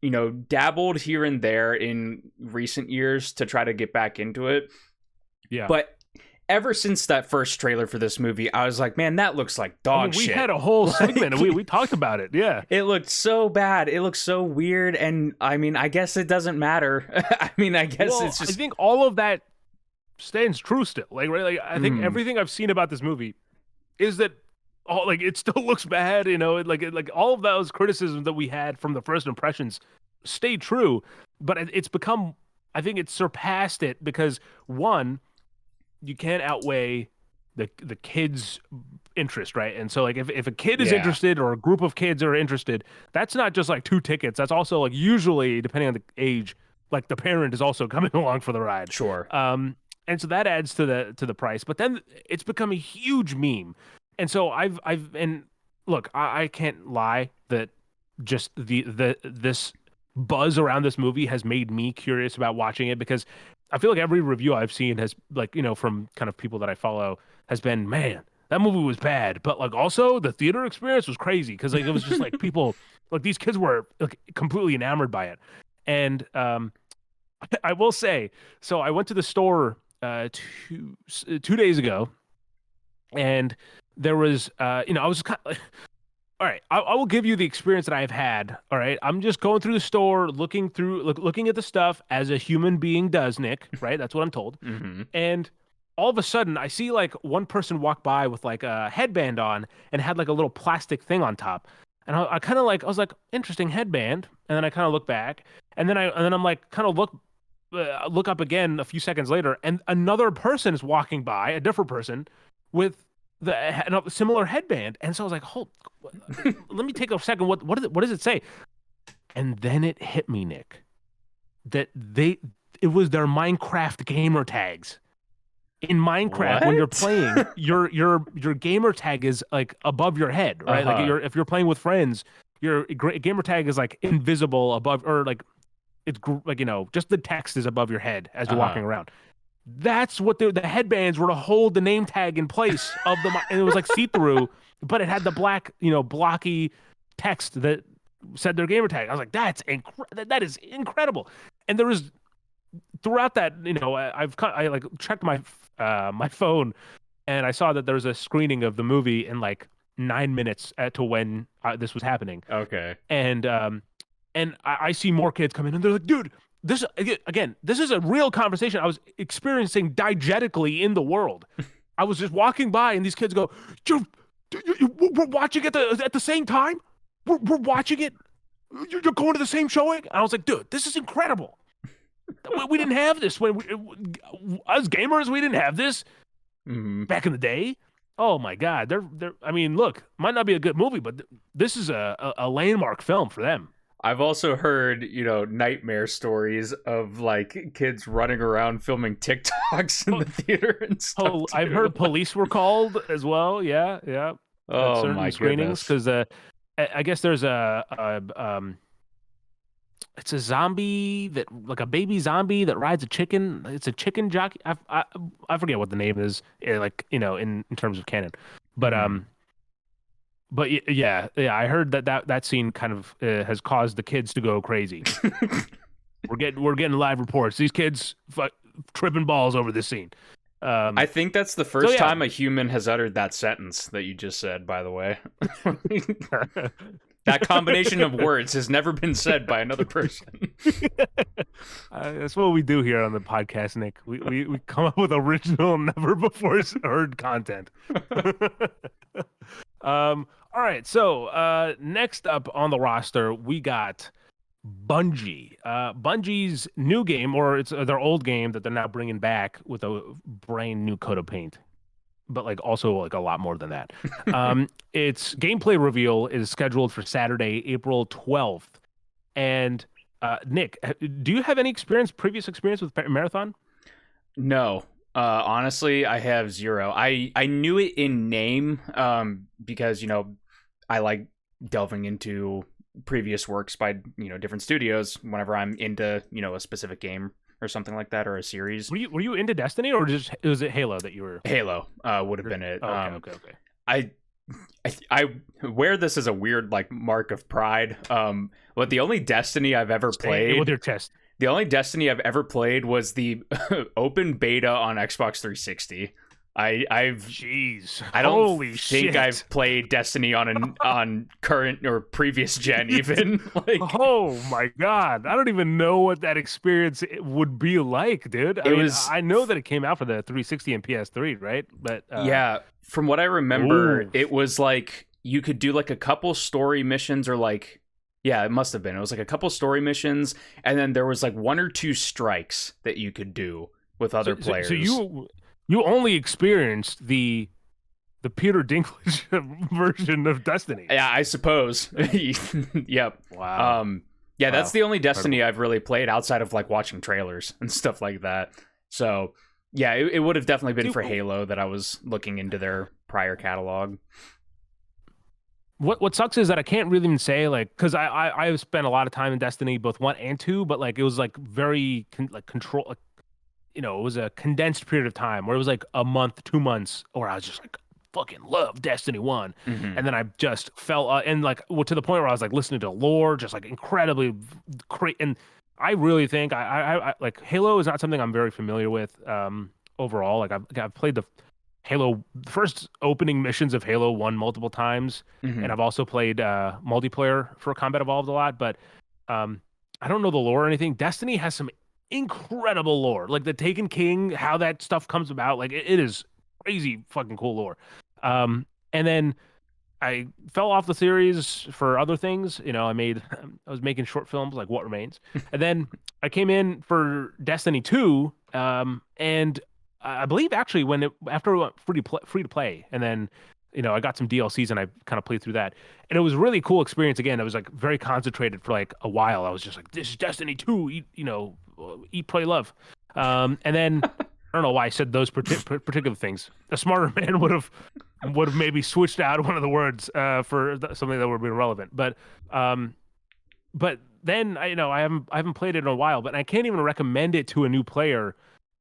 dabbled here and there in recent years to try to get back into it. Yeah. But ever since that first trailer for this movie, I was like, man, that looks like dog shit. We had a whole segment and we talked about it. Yeah. It looked so bad. It looked so weird. And I mean, I guess it doesn't matter. I guess it's just... I think all of that stands true still. Like, right? Like, I think everything I've seen about this movie is that it still looks bad, like all of those criticisms that we had from the first impressions stay true, but it's become, I think it's surpassed it because, one, you can't outweigh the kids' interest, right? And so, like, if a kid is interested or a group of kids are interested, that's not just like 2 tickets. That's also, like, usually, depending on the age, like, the parent is also coming along for the ride. Sure. And so that adds to the price. But then it's become a huge meme. And so and look, I can't lie that just this buzz around this movie has made me curious about watching it, because I feel like every review I've seen has, like, from kind of people that I follow, has been, man, that movie was bad, but, like, also the theater experience was crazy because, like, it was just like people, like, these kids were, like, completely enamored by it. And I will say, so I went to the store 2 days ago, and there was, I was kind of like, all right, I will give you the experience that I've had. All right, I'm just going through the store, looking at the stuff as a human being does, Nick. Right, that's what I'm told. And all of a sudden, I see, like, one person walk by with, like, a headband on and had, like, a little plastic thing on top. And I kind of, like, I was like, interesting headband. And then I kind of look back, and then I'm like, kind of look up again a few seconds later, and another person is walking by, a different person, with a similar headband. And so I was like, let me take a second. What does it say? And then it hit me, Nick, that it was their Minecraft gamer tags. In Minecraft, when you're playing, your gamer tag is, like, above your head, right? Like, if you're playing with friends, your gamer tag is, like, invisible above, or, like, it's like, just the text is above your head as you're walking around. That's what the headbands were, to hold the name tag in place of and it was, like, see-through, but it had the black, blocky text that said their gamer tag. I was like, that is incredible. And there was, throughout that, I like checked my my phone, and I saw that there was a screening of the movie in, like, 9 minutes to when this was happening. Okay. And I see more kids come in, and they're like, dude, this is a real conversation I was experiencing diegetically in the world. I was just walking by, and these kids go, we're watching it at the same time? We're watching it? You're going to the same showing? And I was like, dude, this is incredible. We didn't have this as gamers. We didn't have this back in the day. Oh my God. I mean, look, might not be a good movie, but this is a landmark film for them. I've also heard, nightmare stories of like kids running around filming TikToks in the theater and stuff. I've heard police were called as well. Yeah, yeah. At Oh certain my screenings, goodness. because I guess there's it's a zombie that like a baby zombie that rides a chicken. It's a chicken jockey. I forget what the name is, like in terms of canon, but Mhm. yeah, I heard that scene kind of has caused the kids to go crazy. We're getting live reports. These kids tripping balls over this scene. I think that's the first time a human has uttered that sentence that you just said, by the way. That combination of words has never been said by another person. That's what we do here on the podcast, Nick. We come up with original, never before heard content. All right, so next up on the roster, we got Bungie. Bungie's new game, or it's their old game that they're now bringing back with a brand new coat of paint, but like also like a lot more than that. Its gameplay reveal is scheduled for Saturday, April 12th. And Nick, do you have any previous experience with Marathon? No. Honestly, I have zero. I knew it in name because, I like delving into previous works by, different studios whenever I'm into, a specific game or something like that, or a series. Were you into Destiny, or was it Halo that you were? Halo would have been it. Okay. I wear this as a weird like mark of pride. But the only Destiny I've ever played with your chest. The only Destiny I've ever played was the open beta on Xbox 360. Jeez. I don't Holy think shit. I've played Destiny on current or previous gen even. Like, oh my god, I don't even know what that experience would be like, dude. I know that it came out for the 360 and PS3, right? But yeah, from what I remember, it was like you could do like a couple story missions, or like, yeah, it must have been. It was like a couple story missions, and then there was like one or two strikes that you could do with other players. So you only experienced the Peter Dinklage version of Destiny. Yeah, I suppose. Yep. Wow. Yeah, that's the only Destiny I've really played outside of like watching trailers and stuff like that. So yeah, it would have definitely been for Halo that I was looking into their prior catalog. What sucks is that I can't really even say, like, because I've spent a lot of time in Destiny, both 1 and 2, but like it was like very control, like, it was a condensed period of time where it was like a month, 2 months, where I was just like, fucking love Destiny 1. Mm-hmm. And then I just fell and like to the point where I was like listening to lore, just like incredibly great. And I really think I like Halo is not something I'm very familiar with overall. Like I've played the first opening missions of Halo 1 multiple times, Mm-hmm. and I've also played multiplayer for Combat Evolved a lot, but I don't know the lore or anything. Destiny has some incredible lore, like the Taken King, how that stuff comes about. Like it is crazy fucking cool lore. And then I fell off the series for other things. I was making short films like What Remains, and then I came in for Destiny 2, and I believe actually after it went free to play, and then I got some DLCs and I kind of played through that, and it was a really cool experience. Again, I was like very concentrated for like a while. I was just like, this is Destiny 2, eat, pray, love. And then I don't know why I said those particular things. A smarter man would have maybe switched out one of the words for something that would be relevant. But then I haven't played it in a while, but I can't even recommend it to a new player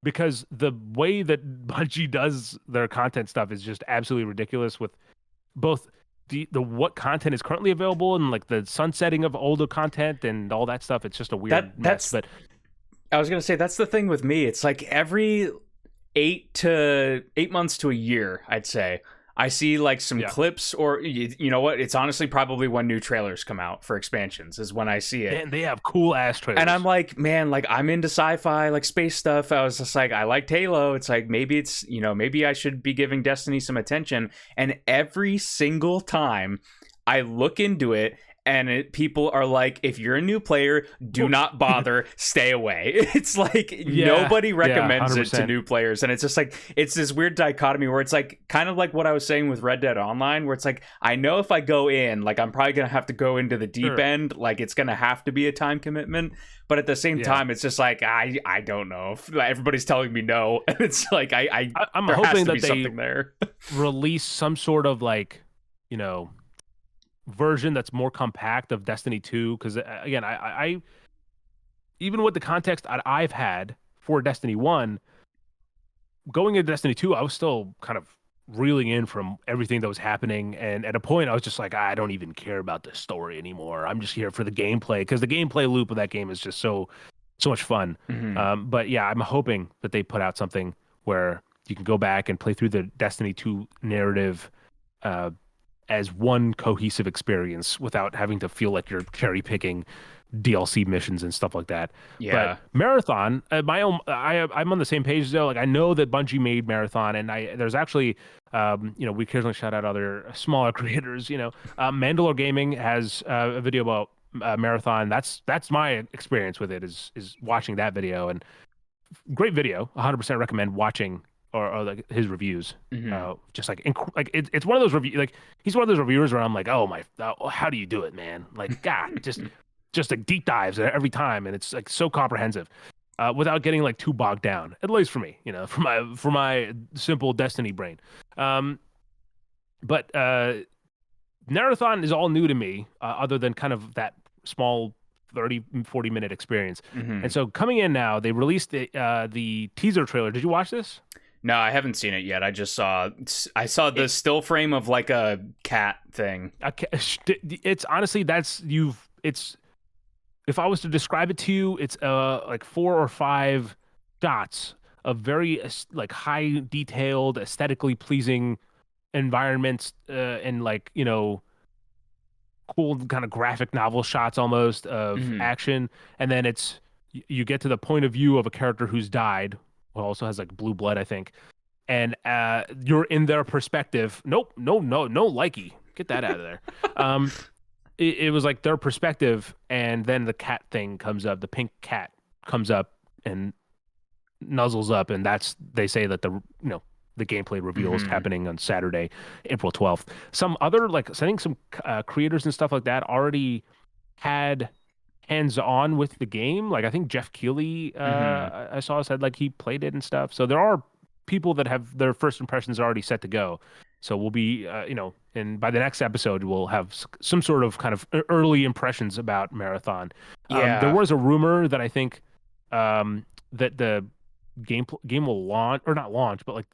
because the way that Bungie does their content stuff is just absolutely ridiculous, with both the what content is currently available and like the sunsetting of older content and all that stuff. It's just a weird mess. But I was gonna say that's the thing with me. It's like every 8 months to a year, I'd say, I see like some clips, or you know what? It's honestly probably when new trailers come out for expansions is when I see it. And they have cool ass trailers. And I'm like, man, like I'm into sci-fi, like space stuff. I was just like, I liked Halo. It's like maybe maybe I should be giving Destiny some attention. And every single time I look into it, people are like, if you're a new player, do not bother, stay away. It's like Yeah, nobody recommends it to 100%. new players, and it's just like it's this weird dichotomy where it's like kind of like what I was saying with Red Dead Online, where it's like I know if I go in, like I'm probably gonna have to go into the deep Sure. end, like it's gonna have to be a time commitment, but at the same Yeah. time, it's just like I don't know. Everybody's telling me no, and it's like I'm there has hoping to be that they something there. release some sort of like, you know, version that's more compact of Destiny 2. Because again, I even with the context I've had for Destiny 1, going into Destiny 2, I was still kind of reeling in from everything that was happening. And at a point, I was just like, I don't even care about the story anymore. I'm just here for the gameplay, because the gameplay loop of that game is just so much fun. Mhm. But yeah, I'm hoping that they put out something where you can go back and play through the Destiny 2 narrative uh, as one cohesive experience without having to feel like you're cherry picking DLC missions and stuff like that. Yeah. But Marathon, I'm on the same page though. Like I know that Bungie made Marathon, and there's actually, we occasionally shout out other smaller creators. Mandalore Gaming has a video about Marathon. That's my experience with it is watching that video, and great video. 100% recommend watching or like his reviews. Mhm. Just like like it's one of those review like he's one of those reviewers where I'm like, oh my, how do you do it, man? Like God, just like deep dives every time, and it's like so comprehensive, without getting like too bogged down. At least for me, for my simple Destiny brain. But Marathon is all new to me, other than kind of that small 30-40 minute experience. Mhm. And so coming in now, they released the teaser trailer. Did you watch this? No, I haven't seen it yet. I saw the still frame of like a cat thing. It's honestly it's if I was to describe it to you, it's like 4 or 5 dots of very like high detailed, aesthetically pleasing environments, and like cool kind of graphic novel shots almost of Mhm. action, and then you get to the point of view of a character who's died, who also has like blue blood, I think, and you're in their perspective. Nope, no, likey, get that out of there. um, it was like their perspective, and then the cat thing comes up, the pink cat comes up and nuzzles up, and they say that the gameplay reveal is Mhm. happening on Saturday, April 12th. Some other like I think some creators and stuff like that already had hands on with the game. Like I think Jeff Keighley, Mhm. I saw said like he played it and stuff. So there are people that have their first impressions already set to go. So we'll be, and by the next episode, we'll have some sort of kind of early impressions about Marathon. There Yeah. was a rumor that I think that the game will launch, or not launch, but like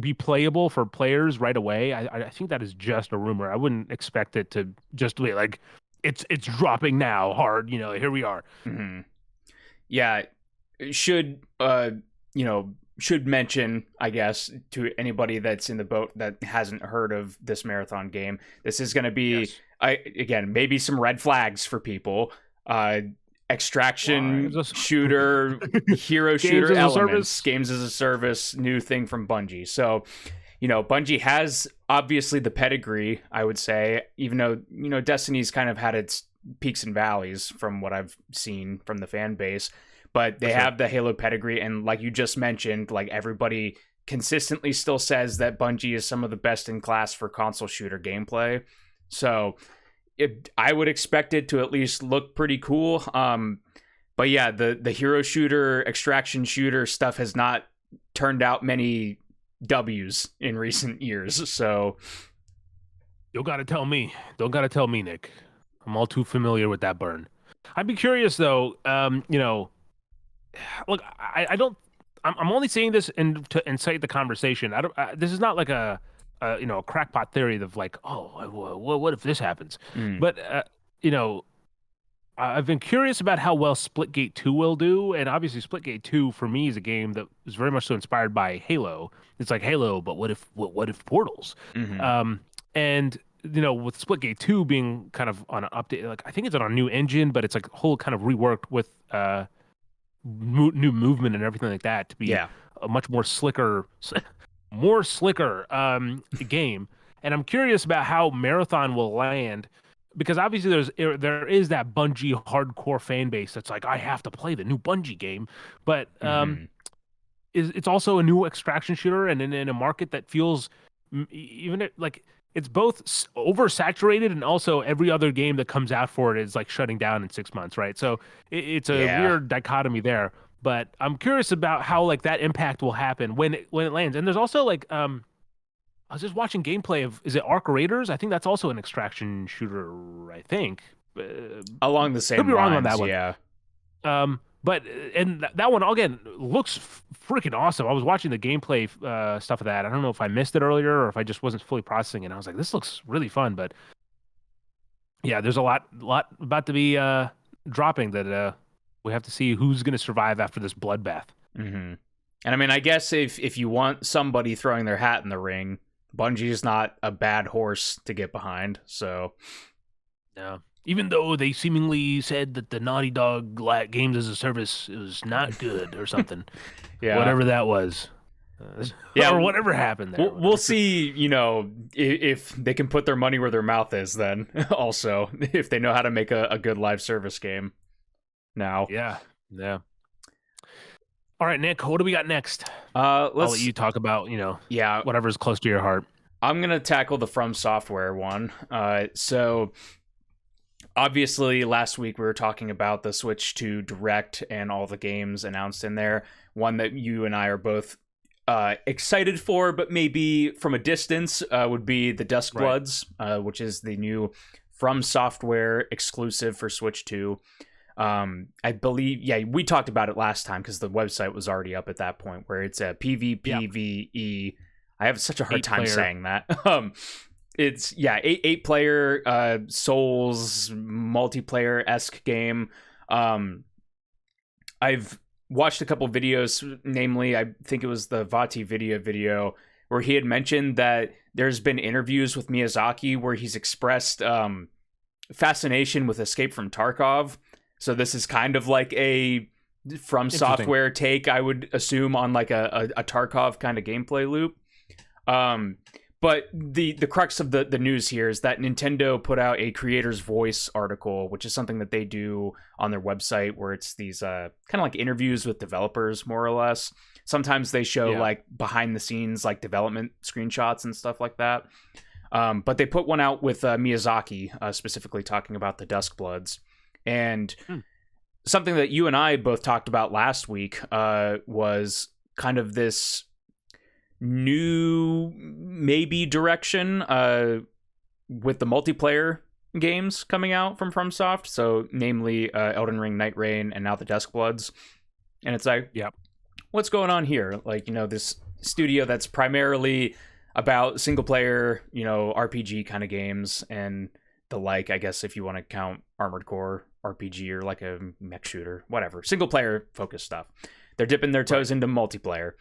be playable for players right away. I think that is just a rumor. I wouldn't expect it to just be like it's dropping now hard. Here we are. Mhm. Yeah. Should should mention, I guess, to anybody that's in the boat that hasn't heard of this Marathon game, this is going to be, Yes. again, maybe some red flags for people. Why is Extraction this shooter, hero games shooter as a elements, service? games as a service, new thing from Bungie. So, Bungie has obviously the pedigree, I would say, even though, Destiny's kind of had its peaks and valleys from what I've seen from the fan base, but For they sure. have the Halo pedigree. And like you just mentioned, like everybody consistently still says that Bungie is some of the best in class for console shooter gameplay. So I would expect it to at least look pretty cool. But yeah, the hero shooter, extraction shooter stuff has not turned out many W's in recent years. So You gotta tell me. Don't gotta tell me, Nick. I'm all too familiar with that burn. I'd be curious though. Look, I don't. I'm only saying this to incite the conversation. I don't. This is not like a crackpot theory of like, oh, what if this happens? mm, But you know, I've been curious about how well Splitgate 2 will do, and obviously Splitgate 2 for me is a game that is very much so inspired by Halo. It's like Halo, but what if Portals? mm-hmm, Um, and with Splitgate 2 being kind of on an update, like I think it's on a new engine, but it's like whole kind of reworked with new movement and everything like that to be yeah, a much more slicker game. And I'm curious about how Marathon will land, because obviously there is that Bungie hardcore fan base that's like, I have to play the new Bungie game, but Mm-hmm. it's also a new extraction shooter, and in a market that feels like it's both oversaturated, and also every other game that comes out for it is like shutting down in 6 months, right? So it's a Yeah. weird dichotomy there. But I'm curious about how like that impact will happen when it lands. And there's also like I was just watching gameplay of, is it Arc Raiders? I think that's also an extraction shooter. I think. Along the Could same be wrong on lines, that one. yeah. But and that one again looks freaking awesome. I was watching the gameplay stuff of that. I don't know if I missed it earlier or if I just wasn't fully processing it. I was like, this looks really fun. But yeah, there's a lot about to be dropping that we have to see who's going to survive after this bloodbath. Mm-hmm. And I mean, I guess if you want somebody throwing their hat in the ring, Bungie is not a bad horse to get behind. So, yeah. Even though they seemingly said that the Naughty Dog games as a service was not good or something, yeah, whatever that was, yeah, or whatever happened there. We'll see. You know, if they can put their money where their mouth is, then also if they know how to make a good live service game. Now, yeah. All right, Nick, what do we got next? I'll let you talk about, yeah, whatever's close to your heart. I'm gonna tackle the From Software one. So obviously last week we were talking about the Switch 2 Direct and all the games announced in there. One that you and I are both excited for, but maybe from a distance, would be the Duskbloods, which is the new From Software exclusive for Switch 2. I believe, we talked about it last time because the website was already up at that point, where it's a PvPvE. Yep. I have such a hard time saying that. It's 8-player Souls multiplayer-esque game. I've watched a couple videos, namely I think it was the Vati video where he had mentioned that there's been interviews with Miyazaki where he's expressed fascination with Escape from Tarkov. So this is kind of like a From Software take, I would assume, on like a Tarkov kind of gameplay loop. But the crux of the news here is that Nintendo put out a Creator's Voice article, which is something that they do on their website, where it's these kind of like interviews with developers, more or less. Sometimes they show like behind the scenes, like development screenshots and stuff like that. But they put one out with Miyazaki, specifically talking about the Duskbloods. And something that you and I both talked about last week was kind of this new maybe direction with the multiplayer games coming out from FromSoft. So namely Elden Ring, Night Rain, and now the Duskbloods. And it's like, what's going on here? Like, this studio that's primarily about single player, RPG kind of games and the like, I guess, if you want to count Armored Core RPG or like a mech shooter, whatever, single player focused stuff. They're dipping their toes into multiplayer.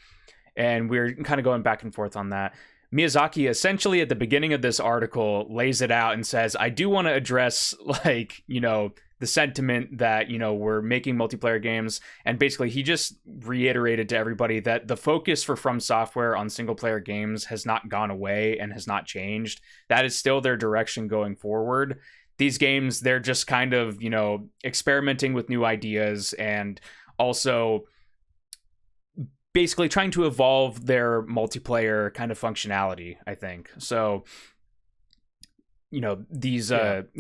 And we're kind of going back and forth on that. Miyazaki essentially at the beginning of this article lays it out and says, I do want to address like, the sentiment that, we're making multiplayer games. And basically he just reiterated to everybody that the focus for From Software on single player games has not gone away and has not changed. That is still their direction going forward. These games, they're just kind of, experimenting with new ideas and also basically trying to evolve their multiplayer kind of functionality, I think. So, these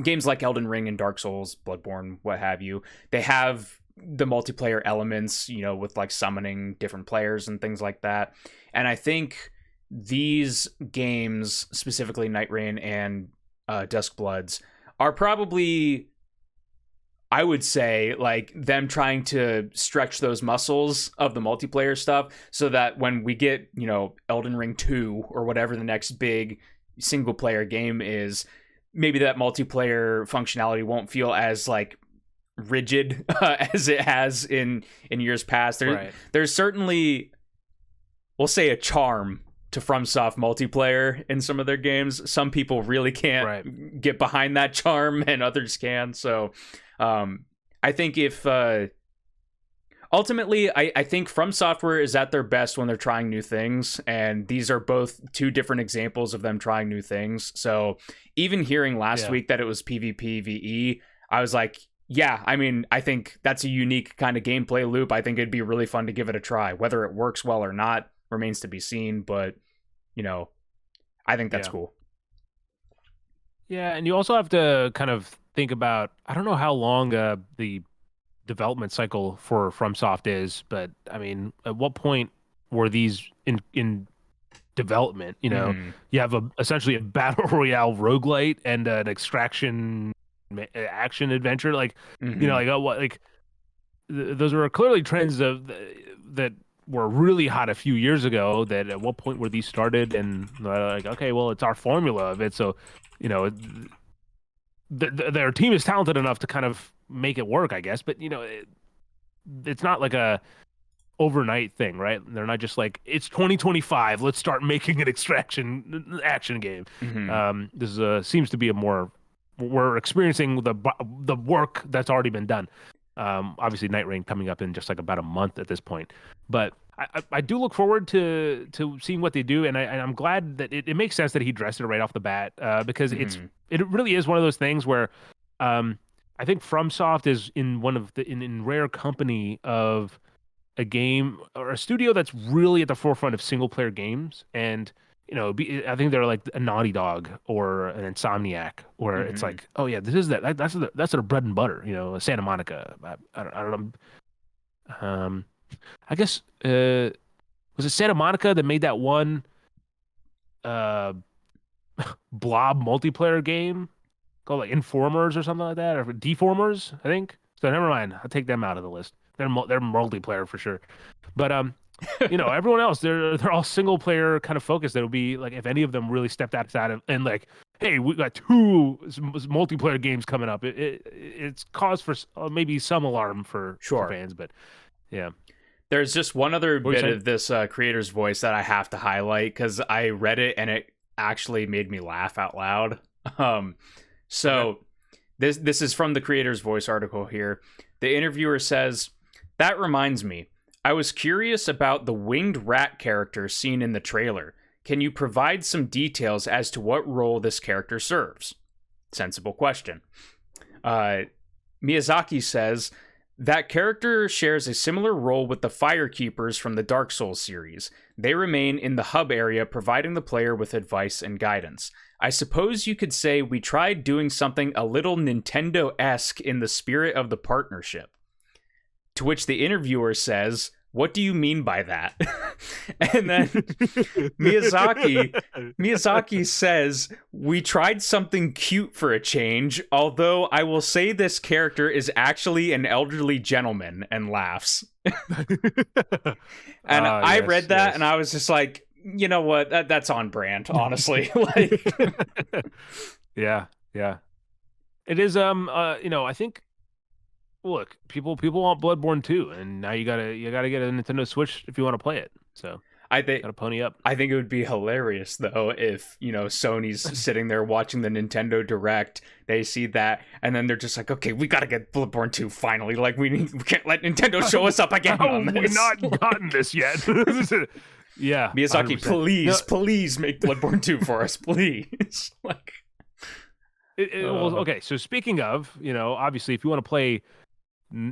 games like Elden Ring and Dark Souls, Bloodborne, what have you, they have the multiplayer elements, with like summoning different players and things like that. And I think these games, specifically Night Rain and Duskbloods, are probably, I would say, like them trying to stretch those muscles of the multiplayer stuff so that when we get, Elden Ring 2 or whatever the next big single player game is, maybe that multiplayer functionality won't feel as like rigid as it has in years past. There's certainly, we'll say, a charm to FromSoft multiplayer in some of their games. Some people really can't get behind that charm and others can. So I think if ultimately, I think From Software is at their best when they're trying new things, and these are both two different examples of them trying new things. So even hearing last week that it was PvP VE, I was like, yeah, I mean, I think that's a unique kind of gameplay loop. I think it'd be really fun to give it a try. Whether it works well or not remains to be seen, but, you know, I think that's cool. Yeah, and you also have to kind of think about, I don't know how long the development cycle for FromSoft is, but I mean, at what point were these in development? You know, you have essentially a battle royale roguelite and an extraction action adventure. Like, you know, like what, like those were clearly trends that were really hot a few years ago. That at what point were these started? And like, okay, well, it's our formula of it. So, you know, their team is talented enough to kind of make it work, I guess. But you know, it's not like a overnight thing, right? They're not just like, it's 2025, let's start making an extraction action game. This seems to be a more, we're experiencing the work that's already been done. Obviously Night Rain coming up in just like about a month at this point, but I do look forward to seeing what they do, and I'm glad that it makes sense that he dressed it right off the bat, because it really is one of those things where I think FromSoft is in one of the in rare company of a game or a studio that's really at the forefront of single player games. And you know, I think they're like a Naughty Dog or an Insomniac, where it's like, oh yeah, this is that's their bread and butter. You know, Santa Monica. I don't know. I guess was it Santa Monica that made that one blob multiplayer game called like Informers or something like that, or Deformers, I think. So never mind, I'll take them out of the list. They're multiplayer for sure, but you know, everyone else, they're all single player kind of focused. It'll be like if any of them really stepped outside of, and like, hey, we got two multiplayer games coming up. It's cause for maybe some alarm for fans, but yeah. There's just one other bit of this creator's voice that I have to highlight because I read it and it actually made me laugh out loud. This is from the creator's voice article here. The interviewer says, "That reminds me. I was curious about the winged rat character seen in the trailer. Can you provide some details as to what role this character serves?" Sensible question. Miyazaki says, "That character shares a similar role with the Firekeepers from the Dark Souls series. They remain in the hub area, providing the player with advice and guidance. I suppose you could say we tried doing something a little Nintendo-esque in the spirit of the partnership." To which the interviewer says, "What do you mean by that?" And then Miyazaki says, "We tried something cute for a change, although I will say this character is actually an elderly gentleman," and laughs. And I read that and I was just like, you know what? That's on brand, honestly. Like, yeah. It is, you know, I think, look, people want Bloodborne 2, and now you gotta get a Nintendo Switch if you want to play it. So I think gotta pony up. I think it would be hilarious though if, you know, Sony's sitting there watching the Nintendo Direct, they see that, and then they're just like, okay, we gotta get Bloodborne 2 finally. Like we can't let Nintendo show us up again. How have we not gotten this yet? Yeah, Miyazaki, 100%. please make Bloodborne 2 for us, please. Like, well, okay. So speaking of, you know, obviously, if you want to play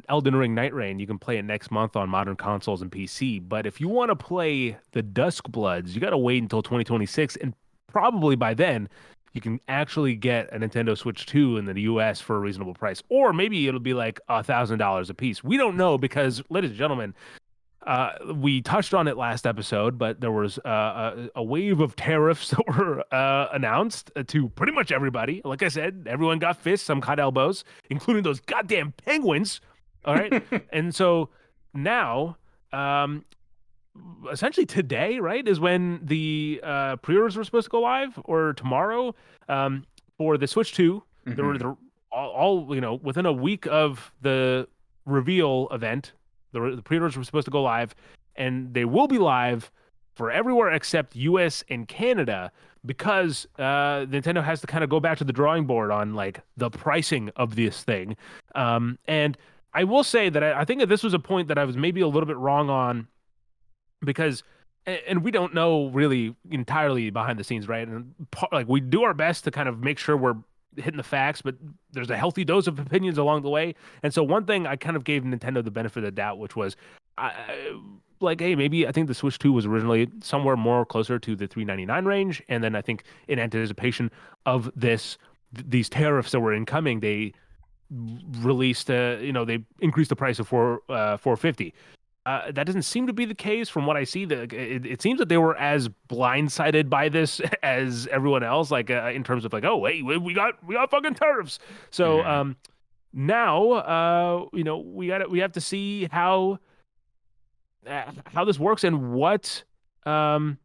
Elden Ring Night Rain, you can play it next month on modern consoles and PC. But if you want to play the Duskbloods, you got to wait until 2026, and probably by then you can actually get a Nintendo Switch 2 in the US for a reasonable price, or maybe it'll be like $1,000 a piece. We don't know because, ladies and gentlemen, we touched on it last episode, but there was a wave of tariffs that were announced to pretty much everybody. Like I said, everyone got fists, some got elbows, including those goddamn penguins. All right. And so now, essentially today, right, is when the pre-orders were supposed to go live, or tomorrow, for the Switch 2. There were all, you know, within a week of the reveal event, the pre-orders were supposed to go live, and they will be live for everywhere except US and Canada, because Nintendo has to kind of go back to the drawing board on like the pricing of this thing. And I will say that I think that this was a point that I was maybe a little bit wrong on because, and we don't know really entirely behind the scenes, right? And like we do our best to kind of make sure we're hitting the facts, but there's a healthy dose of opinions along the way. And so one thing I kind of gave Nintendo the benefit of the doubt, which was, like, hey, maybe I think the Switch 2 was originally somewhere more closer to the 399 range, and then I think in anticipation of these tariffs that were incoming, they released they increased the price of 450. That doesn't seem to be the case from what I see. It seems that they were as blindsided by this as everyone else, like in terms of like, oh, hey, we got fucking tariffs. So now we have to see how this works and what kind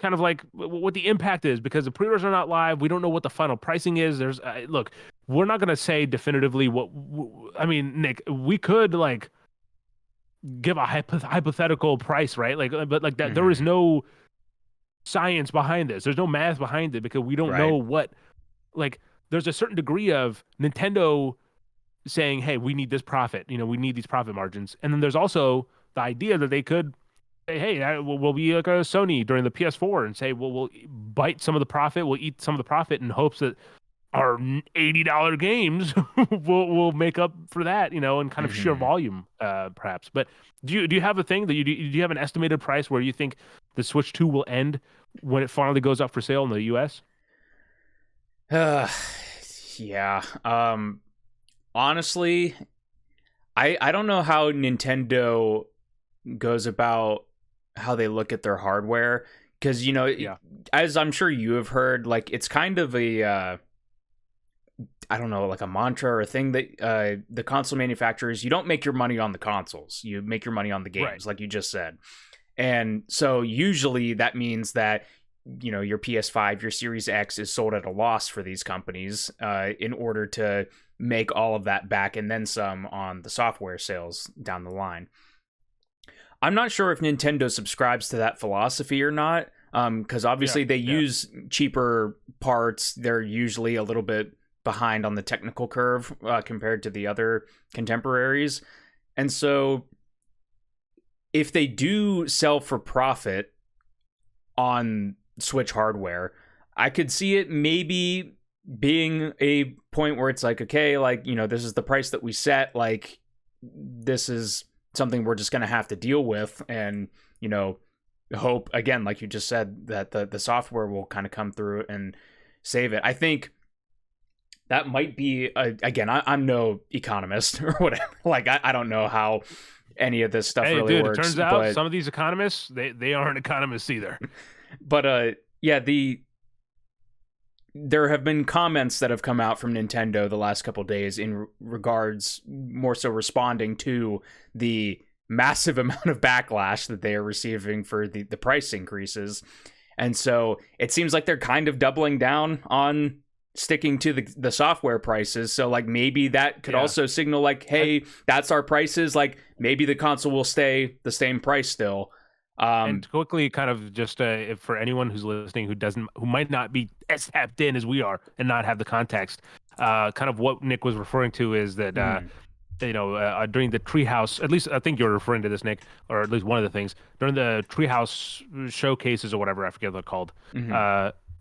of like what the impact is, because the pre-orders are not live. We don't know what the final pricing is. There's look, we're not going to say definitively what I mean, Nick, we could like give a hypothetical price, right? Like, but like that, there is no science behind this. There's no math behind it because we don't know what, like, there's a certain degree of Nintendo saying, hey, we need this profit, we need these profit margins. And then there's also the idea that they could say, hey, we'll be like a Sony during the PS4 and say, well, we'll bite some of the profit, we'll eat some of the profit in hopes that our $80 games will make up for that, and kind of sheer volume, perhaps. But do you have a thing that do you have an estimated price where you think the Switch 2 will end when it finally goes up for sale in the US? Yeah. Honestly, I don't know how Nintendo goes about how they look at their hardware, because as I'm sure you have heard, like, it's kind of a I don't know, like a mantra or a thing that the console manufacturers, you don't make your money on the consoles, you make your money on the games, like you just said. And so usually that means that your PS5, your Series X is sold at a loss for these companies in order to make all of that back and then some on the software sales down the line. I'm not sure if Nintendo subscribes to that philosophy or not, because obviously they use cheaper parts. They're usually a little bit behind on the technical curve compared to the other contemporaries. And so if they do sell for profit on Switch hardware, I could see it maybe being a point where it's like, okay, like, this is the price that we set, like, this is something we're just going to have to deal with, and hope, again, like you just said, that the software will kind of come through and save it. I think that might be again, I'm no economist or whatever, like I don't know how any of this stuff really works. It turns out some of these economists, they aren't economists either. But there have been comments that have come out from Nintendo the last couple of days in regards, more so responding to the massive amount of backlash that they are receiving for the price increases. And so it seems like they're kind of doubling down on sticking to the software prices. So like maybe that could also signal like, hey, that's our prices. Like maybe the console will stay the same price still. And quickly, kind of just for anyone who's listening who might not be as tapped in as we are and not have the context, kind of what Nick was referring to is that during the Treehouse, at least I think you're referring to this, Nick, or at least one of the things during the Treehouse showcases or whatever, I forget what they're called.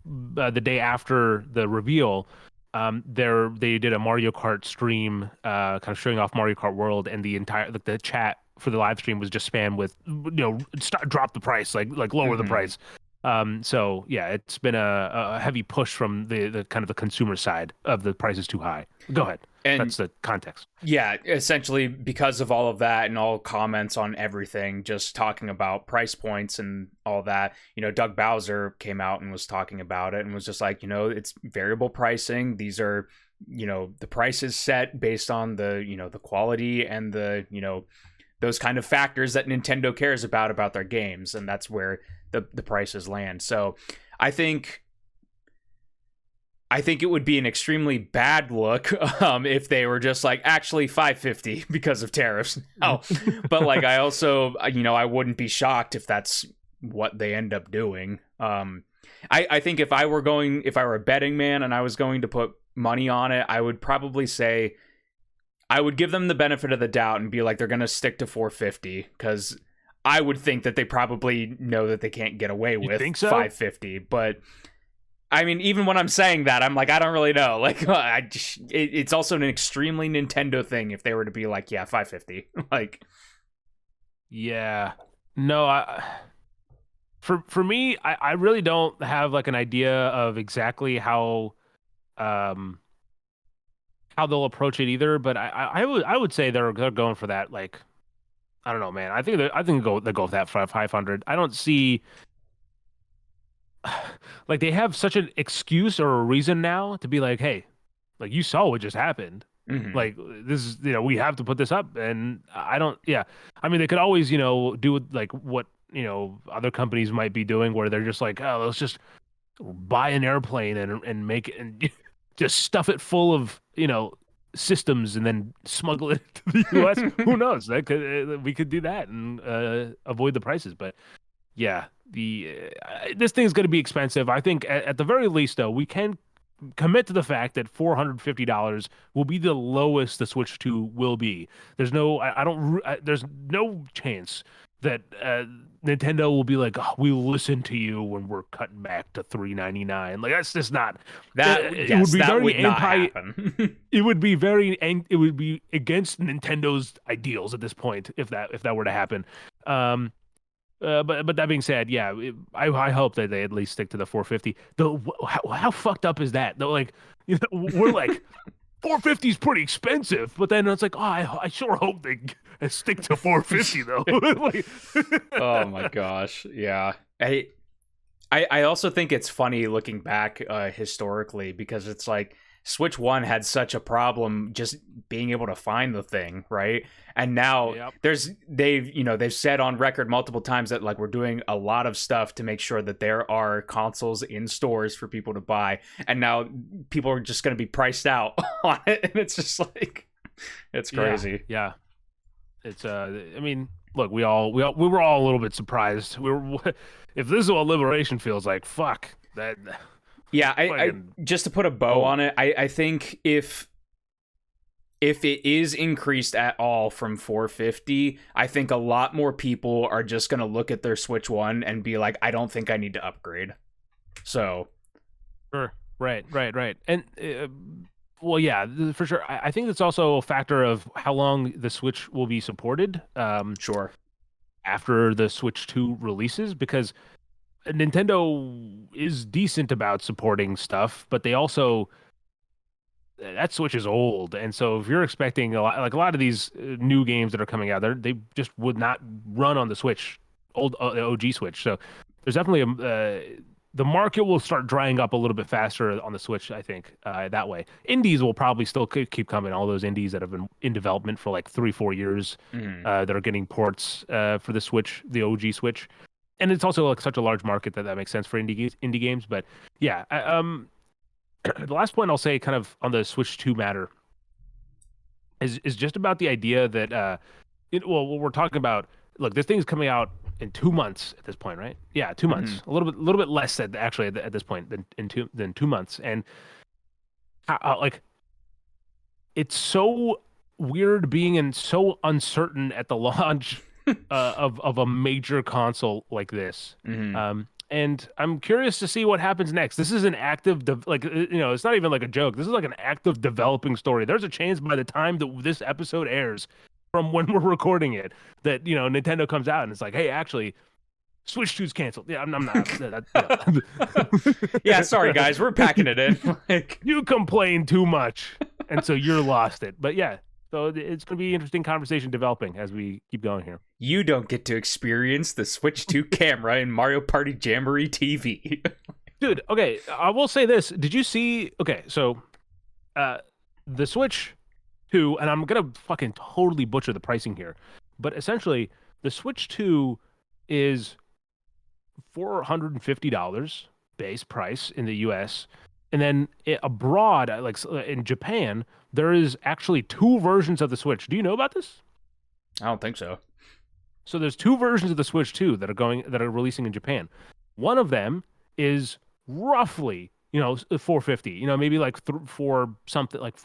The day after the reveal, they did a Mario Kart stream, kind of showing off Mario Kart World, and the chat for the live stream was just spammed with drop the price, like lower the price. So yeah, it's been a heavy push from the kind of the consumer side of the price is too high. Go ahead. And that's the context. Yeah, essentially because of all of that and all comments on everything, just talking about price points and all that, Doug Bowser came out and was talking about it and was just like, it's variable pricing. These are, the price is set based on the, the quality and the, those kind of factors that Nintendo cares about their games. And that's where the prices land. So I think it would be an extremely bad look if they were just like, actually $550 because of tariffs. No. But like, I also, I wouldn't be shocked if that's what they end up doing. I think if I were a betting man and I was going to put money on it, I would probably say I would give them the benefit of the doubt and be like, they're going to stick to 450, because I would think that they probably know that they can't get away with think so? 550. But I mean, even when I'm saying that, I'm like, I don't really know. Like, it's also an extremely Nintendo thing if they were to be like, yeah, 550. Like, yeah, no, for me, I really don't have like an idea of exactly how they'll approach it either. But I would say they're going for that. Like, I don't know, man. I think they go with that for 500. I don't see like they have such an excuse or a reason now to be like, hey, like you saw what just happened. mm-hmm. Like this is, we have to put this up. And I don't, yeah. I mean, they could always, do like what, other companies might be doing where they're just like, oh, let's just buy an airplane and make it and just stuff it full of, systems and then smuggle it to the US. Who knows? We could do that and avoid the prices. But yeah, this thing's going to be expensive. I think at the very least, though, we can commit to the fact that $450 will be the lowest the Switch 2 will be. There's no, there's no chance that Nintendo will be like, oh, we listen to you when we're cutting back to $399. Like that's just not that. It would be that very would not happen. It would be it would be against Nintendo's ideals at this point if that were to happen. But that being said, yeah, I hope that they at least stick to the 450. Though, how fucked up is that? Though, like, we're like 450 is pretty expensive, but then it's like, oh, I sure hope they stick to 450 though. Like, oh my gosh, yeah. I also think it's funny looking back historically, because it's like Switch 1 had such a problem just being able to find the thing, right? And now they've said on record multiple times that like we're doing a lot of stuff to make sure that there are consoles in stores for people to buy. And now people are just going to be priced out on it, and it's just like it's crazy. Yeah. It's I mean, look, we were all a little bit surprised. If this is what liberation feels like, fuck that. Yeah, I just to put a bow on it, I think if it is increased at all from 450, I think a lot more people are just going to look at their Switch 1 and be like, I don't think I need to upgrade. So, sure. Right. And well, yeah, for sure. I think it's also a factor of how long the Switch will be supported. Sure. After the Switch 2 releases, because Nintendo is decent about supporting stuff, but they also that Switch is old, and so if you're expecting a lot of these new games that are coming out, they just would not run on the Switch, OG Switch. So there's definitely the market will start drying up a little bit faster on the Switch, I think, that way. Indies will probably still keep coming. All those indies that have been in development for like 3-4 years that are getting ports for the Switch, the OG Switch. And it's also like such a large market that makes sense for indie games. But yeah, the last point I'll say kind of on the Switch 2 matter is just about the idea that, what we're talking about, look, this thing's coming out in 2 months at this point, right? Yeah, 2 months. A little bit less at this point than 2 months. And like, it's so weird being so uncertain at the launch of a major console like this. And I'm curious to see what happens next. This is an active, it's not even like a joke. This is like an active developing story. There's a chance by the time that this episode airs, from when we're recording it, that Nintendo comes out and it's like, hey, actually, Switch 2's canceled. Yeah, I'm not. Yeah, sorry guys, we're packing it in. Like, you complain too much, and so you're lost it. But yeah. So it's going to be an interesting conversation developing as we keep going here. You don't get to experience the Switch 2 camera in Mario Party Jamboree TV. Dude, okay, I will say this. Did you see... Okay, so the Switch 2, and I'm going to fucking totally butcher the pricing here, but essentially, the Switch 2 is $450 base price in the US, and then abroad, like in Japan, there is actually 2 versions of the Switch. Do you know about this? I don't think so. So there's 2 versions of the Switch 2 that are releasing in Japan. One of them is roughly, $450. Maybe like for something like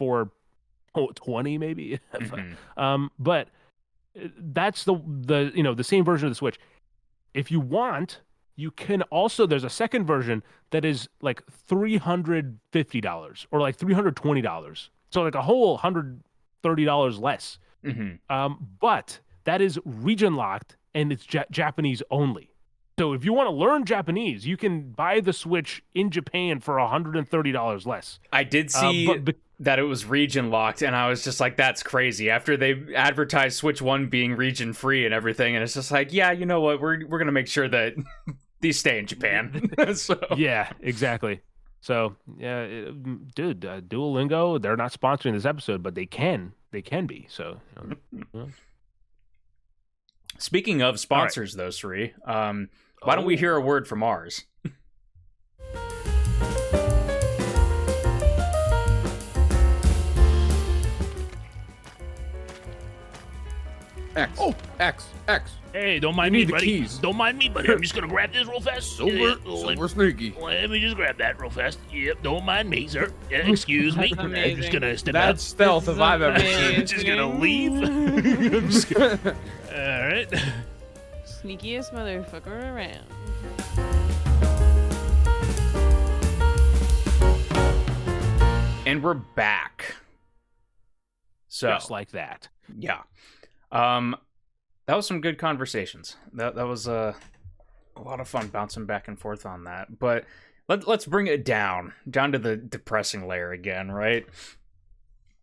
20 maybe. Mhm. But that's the same version of the Switch. If you want, you can also, there's a second version that is like $350 or like $320. So like a whole $130 less. Mhm. But that is region locked and it's Japanese only. So if you want to learn Japanese, you can buy the Switch in Japan for $130 less. I did Uh, see but that it was region locked, and I was just like, that's crazy. After they advertised Switch 1 being region free and everything, and it's just like, yeah, you know what? We're going to make sure that these stay in Japan. So yeah, exactly. So yeah, dude, Duolingo, they're not sponsoring this episode, but they can be. So speaking of all right. sponsors, though, Sri, why don't we Oh, hear a word from ours? X. Oh, X. Hey, don't mind You me, need the buddy. keys. Don't mind me, buddy. I'm just gonna grab this real fast. Super sneaky. Let me just grab that real fast. Yep, don't mind me, sir. Excuse me. That's I'm just amazing. gonna step That's out. stealth if I've ever seen. Just gonna leave. I'm just gonna... All right. Sneakiest motherfucker around. And we're back. So, just like that. yeah. That was some good conversations. That was a lot of fun bouncing back and forth on that. But let's bring it down to the depressing layer again, right?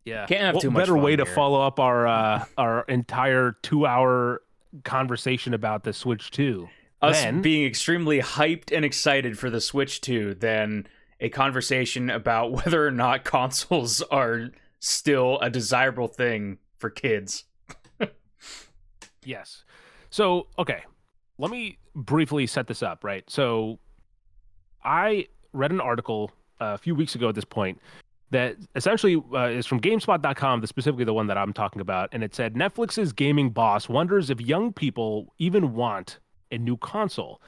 Yeah. Can't have What too much better fun way to here. follow up our entire 2-hour conversation about the Switch 2? Us Then- being extremely hyped and excited for the Switch 2 than a conversation about whether or not consoles are still a desirable thing for kids. Yes. So, okay, let me briefly set this up, right? So, I read an article a few weeks ago at this point that essentially is from GameSpot.com, specifically the one that I'm talking about, and it said Netflix's gaming boss wonders if young people even want a new console.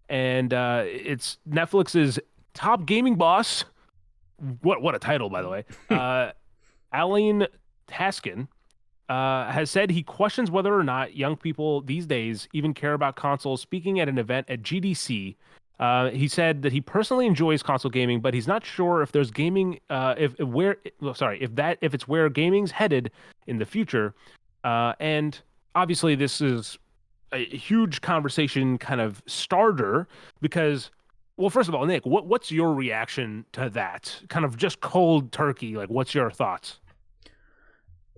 And it's Netflix's top gaming boss. What a title, by the way. Aline Taskin has said he questions whether or not young people these days even care about consoles. Speaking at an event at GDC, he said that he personally enjoys console gaming, but he's not sure if there's gaming, if it's where gaming's headed in the future. And obviously, this is a huge conversation kind of starter because, well, first of all, Nick, what's your reaction to that? Kind of just cold turkey. Like, what's your thoughts?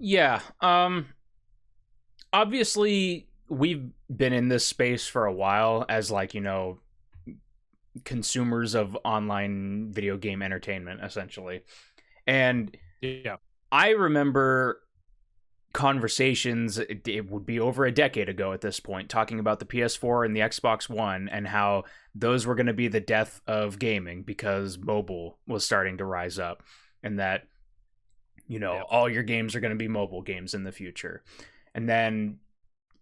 Yeah. Obviously, we've been in this space for a while as, like, you know, consumers of online video game entertainment, essentially. And Yeah. I remember conversations, it would be over a decade ago at this point, talking about the PS4 and the Xbox One and how those were going to be the death of gaming because mobile was starting to rise up and that, you know, Yep. all your games are going to be mobile games in the future. And then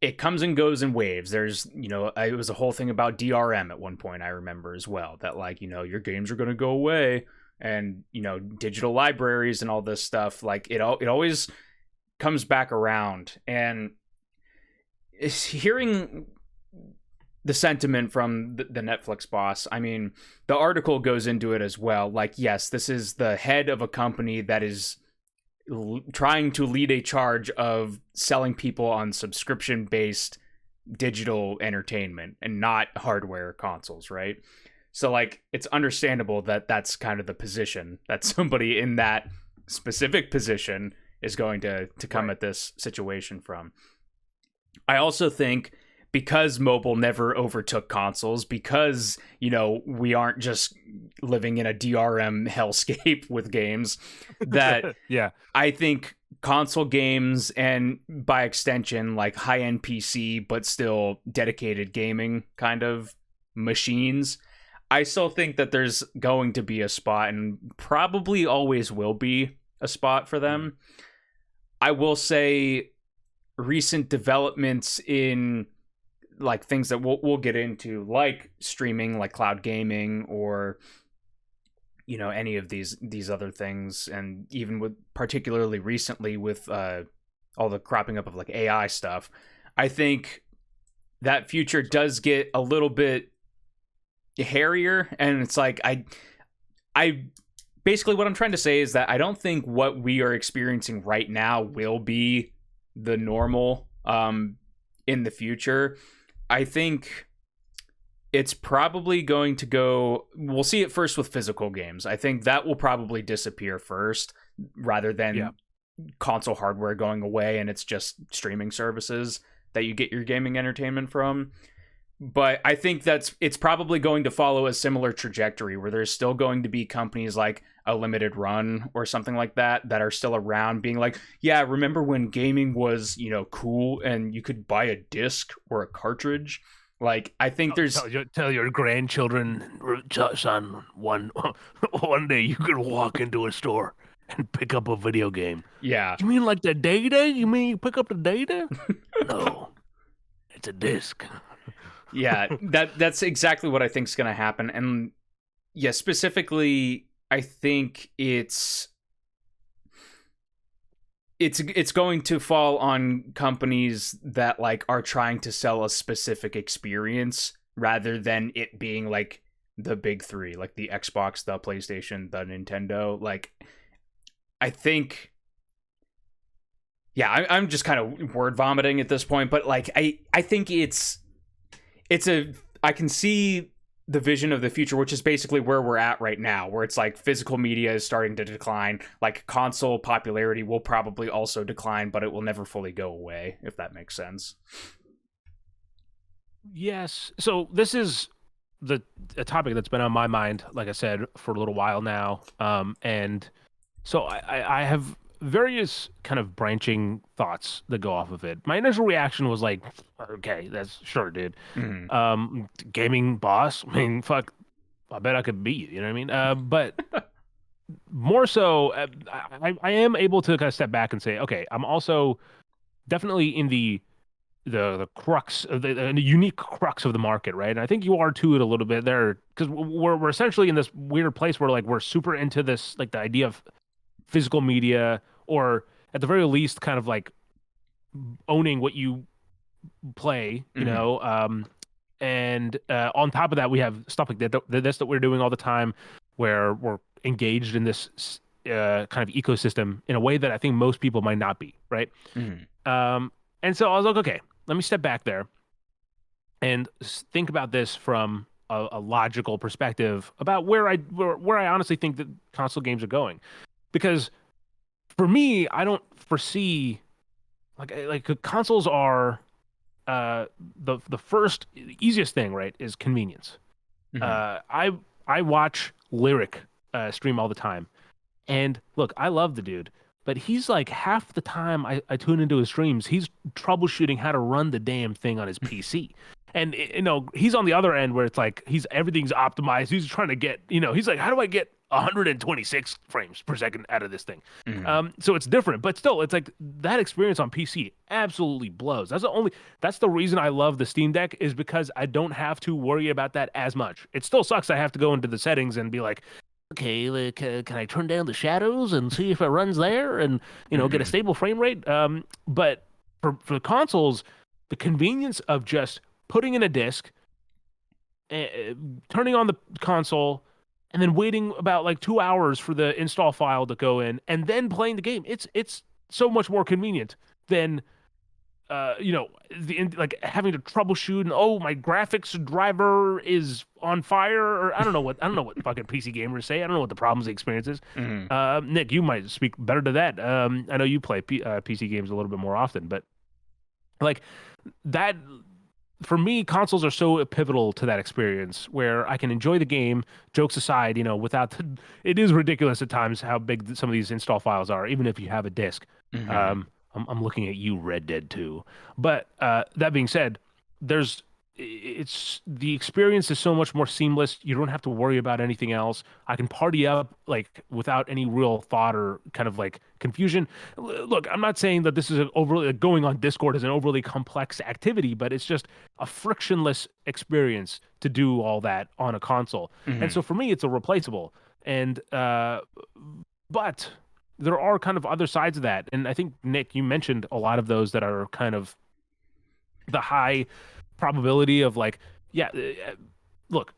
it comes and goes in waves. There's, you know, it was a whole thing about DRM at one point, I remember as well, that, like, you know, your games are going to go away and, you know, digital libraries and all this stuff. Like, it always comes back around. And hearing the sentiment from the Netflix boss, I mean, the article goes into it as well. Like, yes, this is the head of a company that is trying to lead a charge of selling people on subscription-based digital entertainment and not hardware consoles, right? So, like, it's understandable that that's kind of the position that somebody in that specific position is going to come at this situation from. I also think because mobile never overtook consoles, because, you know, we aren't just living in a DRM hellscape with games, that Yeah. I think console games and by extension, like high-end PC, but still dedicated gaming kind of machines, I still think that there's going to be a spot and probably always will be a spot for them. I will say recent developments in like things that we'll get into, like streaming, like cloud gaming, or any of these other things, and even with particularly recently with all the cropping up of like AI stuff, I think that future does get a little bit hairier. And it's like I basically what I'm trying to say is that I don't think what we are experiencing right now will be the normal in the future. I think it's probably going to go, we'll see it first with physical games. I think that will probably disappear first rather than console hardware going away and it's just streaming services that you get your gaming entertainment from. But I think it's probably going to follow a similar trajectory where there's still going to be companies like a Limited Run or something like that are still around being like, yeah, remember when gaming was, cool and you could buy a disc or a cartridge? Like, I think there's... Tell your grandchildren, son, one day you could walk into a store and pick up a video game. Yeah. You mean like the data? You mean you pick up the data? No, it's a disc. Yeah, that's exactly what I think is going to happen. And yeah, specifically, I think it's going to fall on companies that like are trying to sell a specific experience rather than it being like the big three, like the Xbox, the PlayStation, the Nintendo. Like, I think, yeah, I'm just kind of word vomiting at this point, but like, I think I can see the vision of the future, which is basically where we're at right now, where it's like physical media is starting to decline. Like console popularity will probably also decline, but it will never fully go away, if that makes sense. Yes. So this is a topic that's been on my mind, like I said, for a little while now. And so I have various kind of branching thoughts that go off of it. My initial reaction was like, okay, that's sure, dude. Gaming boss. I mean, fuck, I bet I could beat you. You know what I mean? But more so, I am able to kind of step back and say, okay, I'm also definitely in the crux of the unique crux of the market, right? And I think you are too it a little bit there because we're essentially in this weird place where like we're super into this, like the idea of physical media, or at the very least kind of like owning what you play, you know. And on top of that, we have stuff like that we're doing all the time where we're engaged in this kind of ecosystem in a way that I think most people might not be, right? And so I was like, okay, let me step back there and think about this from a logical perspective about where I honestly think that console games are going. Because for me, I don't foresee like consoles are the first easiest thing, right, is convenience. I watch Lyric stream all the time, and look, I love the dude, but he's like half the time I tune into his streams, he's troubleshooting how to run the damn thing on his PC. And he's on the other end where it's like everything's optimized. He's trying to get, he's like, how do I get 126 frames per second out of this thing? So it's different, but still, it's like that experience on PC absolutely blows. That's the reason I love the Steam Deck, is because I don't have to worry about that as much. It still sucks. I have to go into the settings and be like, okay, like, can I turn down the shadows and see if it runs there and, get a stable frame rate? But for the consoles, the convenience of just putting in a disc, turning on the console, and then waiting about like 2 hours for the install file to go in, and then playing the game. It's so much more convenient than like having to troubleshoot and my graphics driver is on fire, or I don't know what fucking PC gamers say. I don't know what the problems they experience is. Nick, you might speak better to that. I know you play PC games a little bit more often, but like that. For me, consoles are so pivotal to that experience where I can enjoy the game, jokes aside, without it is ridiculous at times how big some of these install files are, even if you have a disc. I'm looking at you, Red Dead 2. But that being said, there's it's the experience is so much more seamless. You don't have to worry about anything else. I can party up like without any real thought or kind of like confusion. Look, I'm not saying that this is an overly going on Discord is an overly complex activity, but it's just a frictionless experience to do all that on a console. And so for me, it's a replaceable. And but there are kind of other sides of that. And I think, Nick, you mentioned a lot of those that are kind of the high probability of like, yeah, look,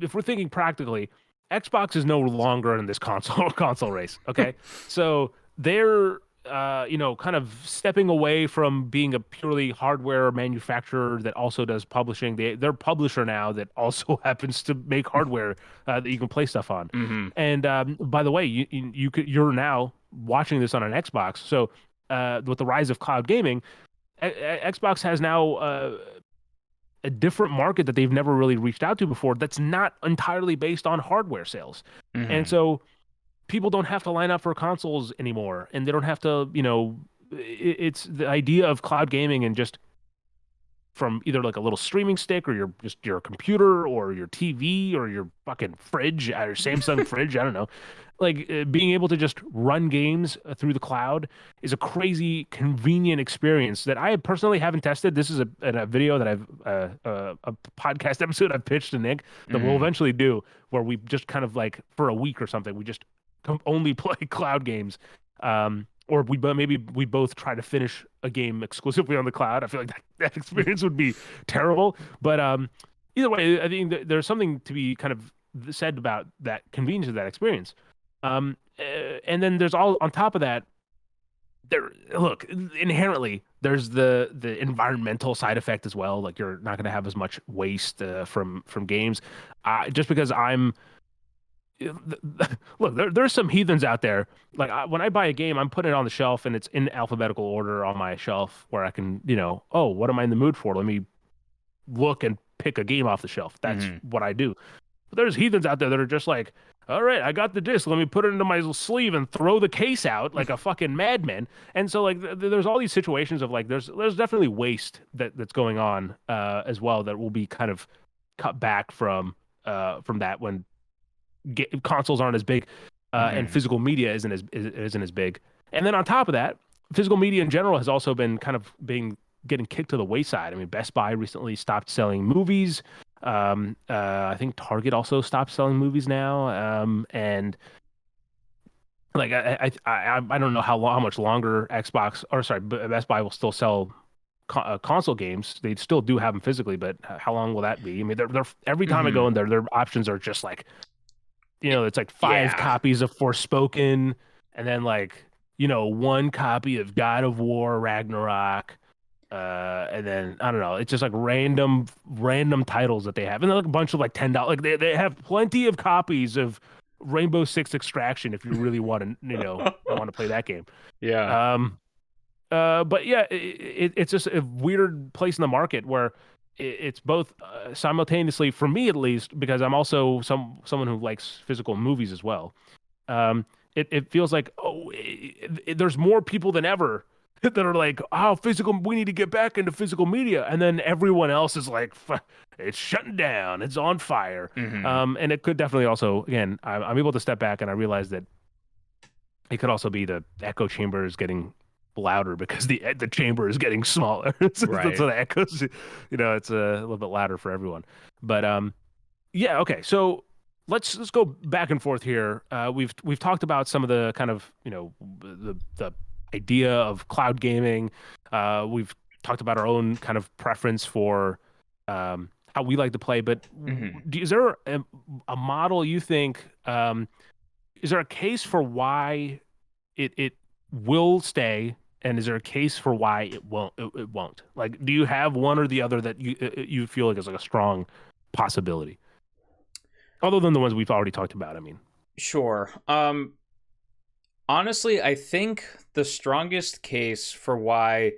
if we're thinking practically, Xbox is no longer in this console race. Okay. So they're, kind of stepping away from being a purely hardware manufacturer that also does publishing. They're a publisher now that also happens to make hardware that you can play stuff on. And by the way, you're now watching this on an Xbox. So with the rise of cloud gaming, Xbox has now a different market that they've never really reached out to before that's not entirely based on hardware sales. And so people don't have to line up for consoles anymore, and they don't have to, it's the idea of cloud gaming and just from either like a little streaming stick or your computer or your TV or your fucking fridge or Samsung fridge, I don't know. Like being able to just run games through the cloud is a crazy convenient experience that I personally haven't tested. This is a video that I've a podcast episode I've pitched to Nick that we'll eventually do where we just kind of like for a week or something we just only play cloud games. Or maybe we both try to finish a game exclusively on the cloud. I feel like that experience would be terrible. But either way, I think there's something to be kind of said about that convenience of that experience. And then there's all on top of that. Look, inherently there's the environmental side effect as well. Like you're not going to have as much waste from games. Just because I'm. Look, there's some heathens out there. Like when I buy a game, I'm putting it on the shelf and it's in alphabetical order on my shelf where I can, what am I in the mood for? Let me look and pick a game off the shelf. That's what I do. But there's heathens out there that are just like, all right, I got the disc. Let me put it into my sleeve and throw the case out like a fucking madman. And so like there's all these situations of like there's definitely waste that's going on as well that will be kind of cut back from that when consoles aren't as big and physical media isn't as big. And then on top of that, physical media in general has also been kind of getting kicked to the wayside. I mean, Best Buy recently stopped selling movies. I think Target also stopped selling movies now. And like I don't know how much longer Best Buy will still sell console games. They still do have them physically, but how long will that be? I mean, they're every time I go in there, their options are just like, it's like 5 copies of Forspoken, and then like, 1 copy of God of War Ragnarok, and then I don't know. It's just like random titles that they have, and then like a bunch of like $10. Like they have plenty of copies of Rainbow Six Extraction if you really want to, want to play that game. Yeah. But yeah, it's just a weird place in the market where it's both simultaneously, for me at least, because I'm also someone who likes physical movies as well. It feels like there's more people than ever that are like, we need to get back into physical media, and then everyone else is like, it's shutting down, it's on fire. And it could definitely also, again, I'm able to step back and I realize that it could also be the echo chamber is getting louder because the chamber is getting smaller. So the echoes, it's a little bit louder for everyone. But yeah, okay. So let's go back and forth here. We've talked about some of the kind of the idea of cloud gaming. We've talked about our own kind of preference for how we like to play. But is there a model you think? Is there a case for why it will stay? And is there a case for why it won't? Like, do you have one or the other that you feel like is like a strong possibility, other than the ones we've already talked about? I mean, sure. Honestly, I think the strongest case for why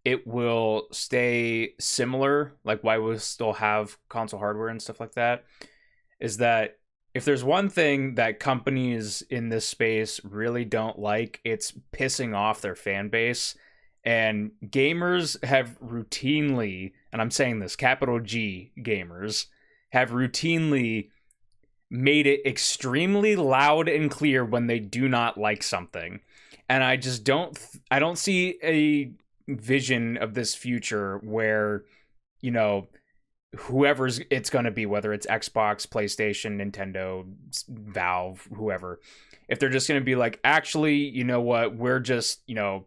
it will stay similar, like why we'll still have console hardware and stuff like that, is that if there's one thing that companies in this space really don't like, it's pissing off their fan base. And gamers have routinely and I'm saying this, capital G gamers, have routinely made it extremely loud and clear when they do not like something. And I just don't see a vision of this future where, you know, whoever's it's going to be, whether it's Xbox, PlayStation, Nintendo, Valve, whoever, if they're just going to be like, actually, you know what, we're just, you know,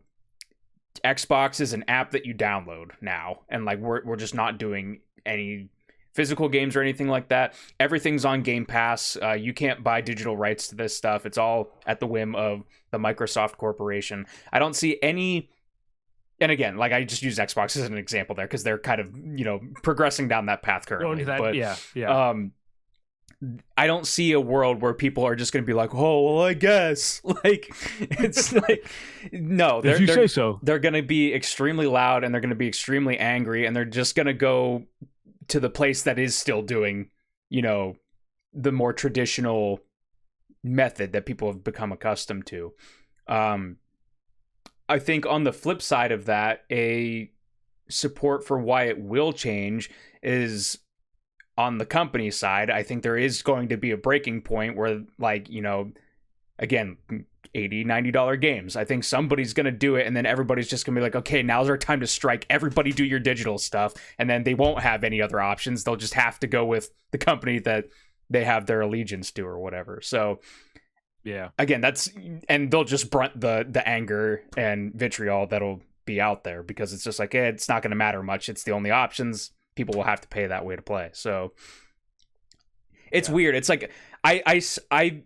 Xbox is an app that you download now, and like we're just not doing any physical games or anything like that. Everything's on Game Pass. You can't buy digital rights to this stuff. It's all at the whim of the Microsoft Corporation. I don't see any. And again, like I just use Xbox as an example there because they're kind of, you know, progressing down that path currently. But yeah. I don't see a world where people are just going to be like, oh, well, I guess. Like, it's like, no. If you say so. They're going to be extremely loud and they're going to be extremely angry, and they're just going to go to the place that is still doing, you know, the more traditional method that people have become accustomed to. I think on the flip side of that, a support for why it will change is on the company side. I think there is going to be a breaking point where, like, you know, again, $80, $90 games. I think somebody's going to do it, and then everybody's just going to be like, okay, now's our time to strike. Everybody do your digital stuff. And then they won't have any other options. They'll just have to go with the company that they have their allegiance to or whatever. So, yeah, again, and they'll just brunt the anger and vitriol that'll be out there because it's just like, it's not going to matter much. It's the only options. People will have to pay that way to play. So it's weird. It's like, I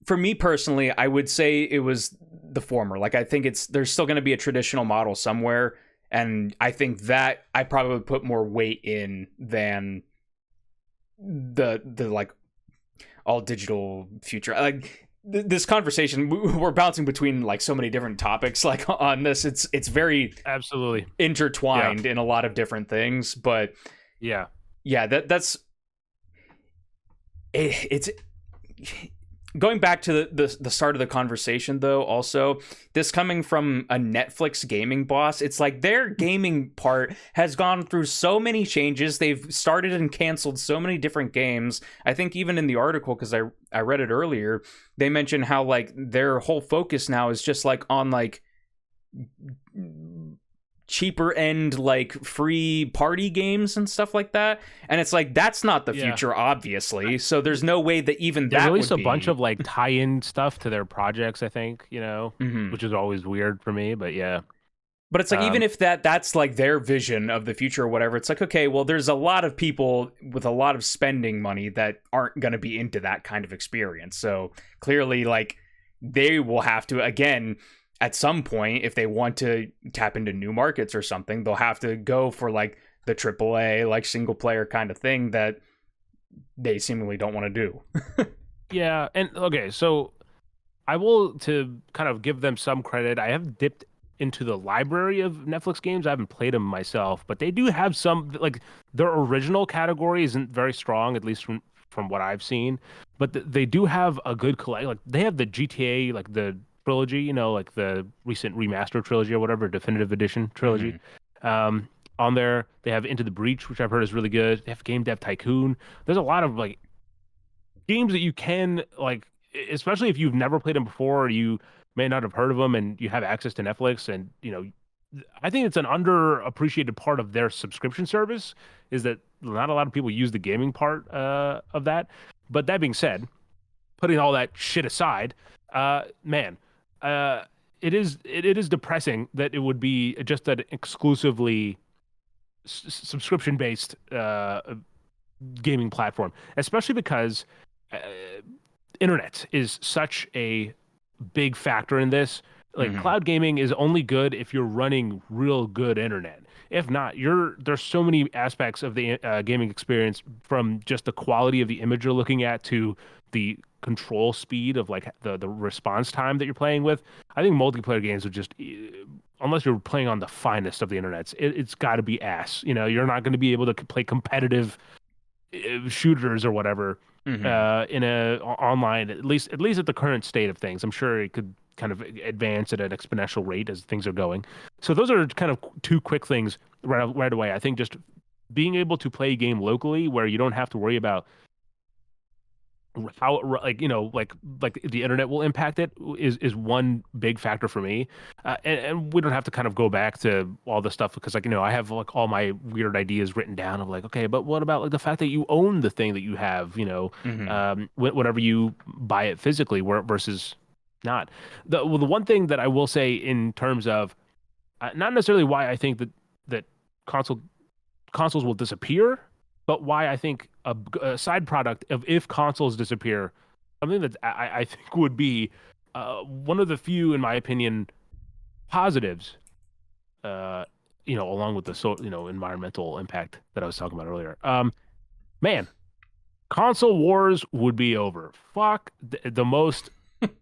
for me personally, I would say it was the former. Like, I think there's still going to be a traditional model somewhere. And I think that I probably put more weight in than the like all digital future. Like, this conversation, we're bouncing between like so many different topics. Like on this, it's very absolutely intertwined in a lot of different things. But that's it's going back to the start of the conversation, though. Also, this coming from a Netflix gaming boss, it's like their gaming part has gone through so many changes. They've started and canceled so many different games. I think even in the article, because I read it earlier, they mentioned how like their whole focus now is just like on like cheaper end, like free party games and stuff like that. And it's like, that's not the future, obviously. So there's no way that even that released a bunch of like tie-in stuff to their projects, I think, you know, which is always weird for me, but yeah. But it's like, even if that's like their vision of the future or whatever, it's like, okay, well, there's a lot of people with a lot of spending money that aren't going to be into that kind of experience. So clearly, like, they will have to, again, at some point, if they want to tap into new markets or something, they'll have to go for like the AAA, like single player kind of thing that they seemingly don't want to do. Yeah. And okay, so I will, to kind of give them some credit, I have dipped into the library of Netflix games. I haven't played them myself, but they do have some, like their original category isn't very strong, at least from what I've seen, but they do have a good collect. Like they have the GTA, like the trilogy, you know, like the recent remaster trilogy or whatever, definitive edition trilogy. On there, they have Into the Breach, which I've heard is really good. They have Game Dev Tycoon. There's a lot of like games that you can like, especially if you've never played them before, or you may not have heard of them, and you have access to Netflix. And you know, I think it's an underappreciated part of their subscription service is that not a lot of people use the gaming part of that. But that being said, putting all that shit aside, man. It is depressing that it would be just an exclusively subscription based gaming platform, especially because internet is such a big factor in this. Like cloud gaming is only good if you're running real good internet. If not, there's so many aspects of the gaming experience, from just the quality of the image you're looking at to the control speed of like the response time that you're playing with. I think multiplayer games would just, unless you're playing on the finest of the internets, it's got to be ass. You know, you're not going to be able to play competitive shooters or whatever in a online, at least at the current state of things. I'm sure it could kind of advance at an exponential rate as things are going. So those are kind of two quick things right away. I think just being able to play a game locally where you don't have to worry about how like the internet will impact it is one big factor for me, and we don't have to kind of go back to all the stuff because I have like all my weird ideas written down of like, okay, but what about like the fact that you own the thing that you have, whenever you buy it physically versus not. The one thing that I will say in terms of not necessarily why I think that consoles will disappear, but why I think a side product of if consoles disappear, something that I think would be one of the few, in my opinion, positives, along with the environmental impact that I was talking about earlier. Man, console wars would be over. Fuck the most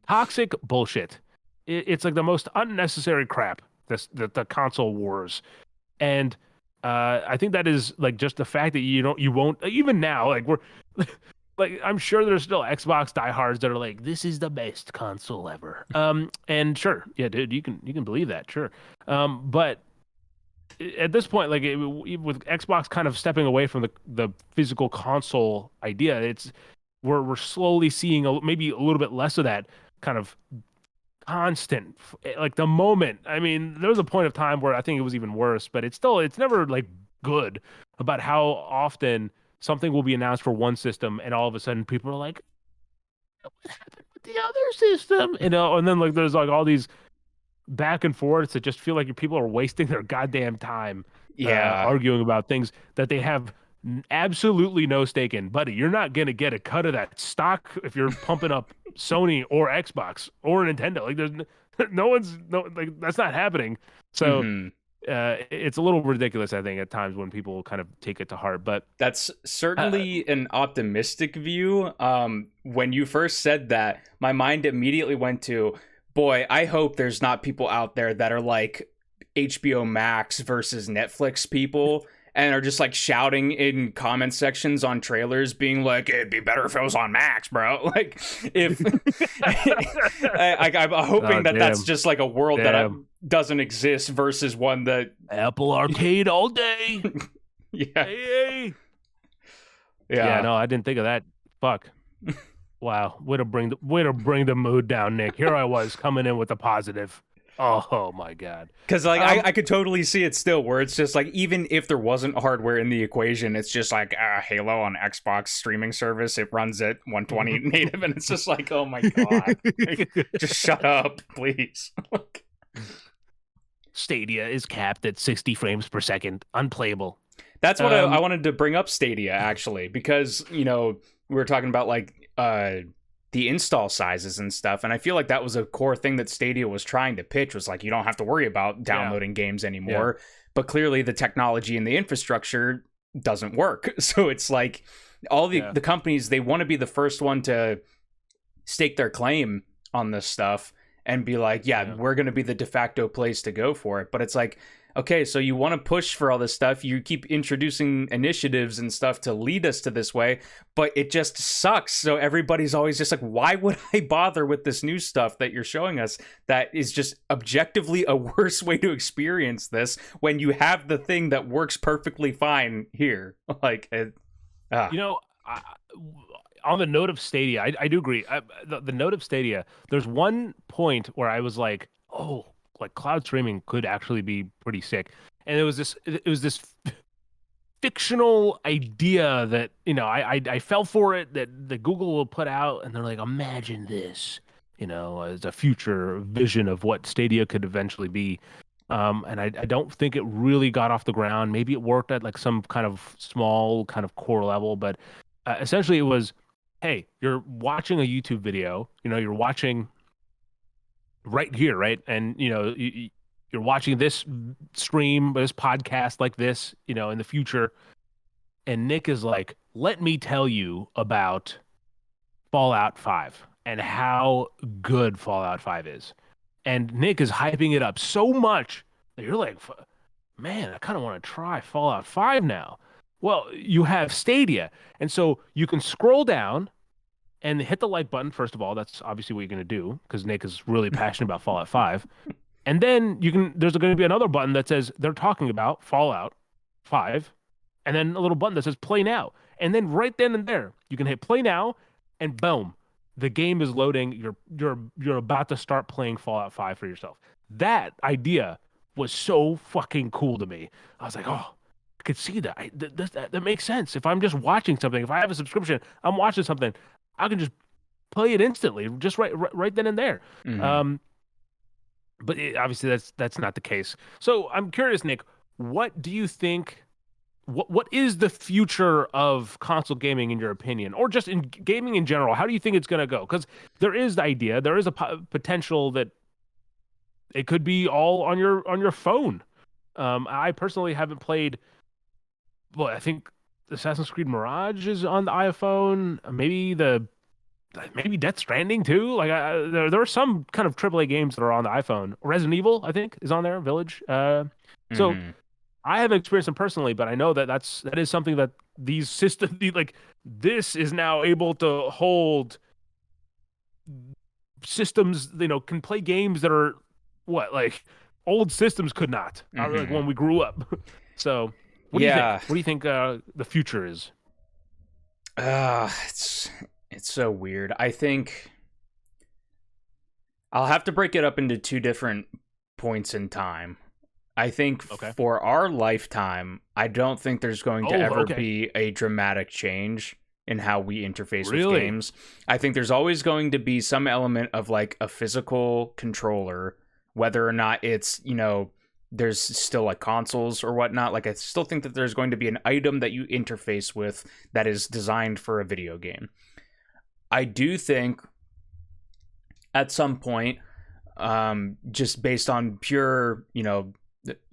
toxic bullshit. It's like the most unnecessary crap. The console wars, and I think that is like just the fact that you won't even now, like we're like, I'm sure there's still Xbox diehards that are like, this is the best console ever. And sure, yeah, dude, you can believe that, sure. But at this point, like with Xbox kind of stepping away from the physical console idea, we're slowly seeing maybe a little bit less of that kind of constant, like the moment. I mean, there was a point of time where I think it was even worse, but it's never like good about how often something will be announced for one system and all of a sudden people are like, what happened with the other system? And then like there's like all these back and forths that just feel like people are wasting their goddamn time arguing about things that they have absolutely no stake in. Buddy, you're not gonna get a cut of that stock if you're pumping up Sony or Xbox or Nintendo. Like there's like that's not happening. So it's a little ridiculous, I think, at times when people kind of take it to heart. But that's certainly an optimistic view. When you first said that, my mind immediately went to, boy, I hope there's not people out there that are like HBO Max versus Netflix people and are just like shouting in comment sections on trailers being like, it'd be better if it was on Max, bro. Like if I'm hoping that's just like a world that doesn't exist versus one that Apple Arcade all day. Yeah. Yeah, no, I didn't think of that. Fuck. Wow. Way to bring the mood down, Nick. Here I was coming in with a positive. Oh my God. Because like I could totally see it still, where it's just like, even if there wasn't hardware in the equation, it's just like Halo on Xbox streaming service, it runs at 120 native, and it's just like, oh my God, like, just shut up, please. Stadia is capped at 60 frames per second, unplayable. That's what I wanted to bring up Stadia, actually, because we were talking about like the install sizes and stuff, and I feel like that was a core thing that Stadia was trying to pitch, was like, you don't have to worry about downloading games anymore. But clearly the technology and the infrastructure doesn't work. So it's like all the companies, they want to be the first one to stake their claim on this stuff and be like, we're going to be the de facto place to go for it. But it's like, okay, so you want to push for all this stuff, you keep introducing initiatives and stuff to lead us to this way, but it just sucks. So everybody's always just like, why would I bother with this new stuff that you're showing us that is just objectively a worse way to experience this when you have the thing that works perfectly fine here? Like, on the note of Stadia, I do agree. The note of Stadia, there's one point where I was like, oh, like cloud streaming could actually be pretty sick. And it was this fictional idea that, I fell for it, that Google will put out, and they're like, imagine this, as a future vision of what Stadia could eventually be. And I don't think it really got off the ground. Maybe it worked at like some kind of small kind of core level, but essentially it was, hey, you're watching a YouTube video, you're watching right here, right? And, you're watching this stream, this podcast like this, in the future. And Nick is like, let me tell you about Fallout 5 and how good Fallout 5 is. And Nick is hyping it up so much that you're like, man, I kind of want to try Fallout 5 now. Well, you have Stadia. And so you can scroll down and hit the like button. First of all, that's obviously what you're going to do because Nick is really passionate about Fallout 5. And then there's going to be another button that says they're talking about Fallout 5. and then a little button that says play now. And then right then and there, you can hit play now, and boom, the game is loading. You're about to start playing Fallout 5 for yourself. That idea was so fucking cool to me. I was like, oh, I could see that. That makes sense. If I'm just watching something, if I have a subscription, I'm watching something, I can just play it instantly, just right then and there. But obviously that's not the case. So I'm curious, Nick, what do you think? What is the future of console gaming in your opinion, or just in gaming in general? How do you think it's going to go? Because there is the idea, there is a potential that it could be all on your phone. I personally haven't played. Well, I think Assassin's Creed Mirage is on the iPhone. Maybe Death Stranding too. Like there are some kind of AAA games that are on the iPhone. Resident Evil, I think, is on there. Village. So I haven't experienced them personally, but I know that is something that these systems, like this, is now able to hold systems. Can play games that are like old systems could not. Like when we grew up. So what do you think? What do you think the future is? It's so weird. I think I'll have to break it up into two different points in time. I think for our lifetime, I don't think there's going to ever be a dramatic change in how we interface with games. I think there's always going to be some element of like a physical controller, whether or not it's, there's still like consoles or whatnot. Like I still think that there's going to be an item that you interface with that is designed for a video game. I do think at some point, just based on pure,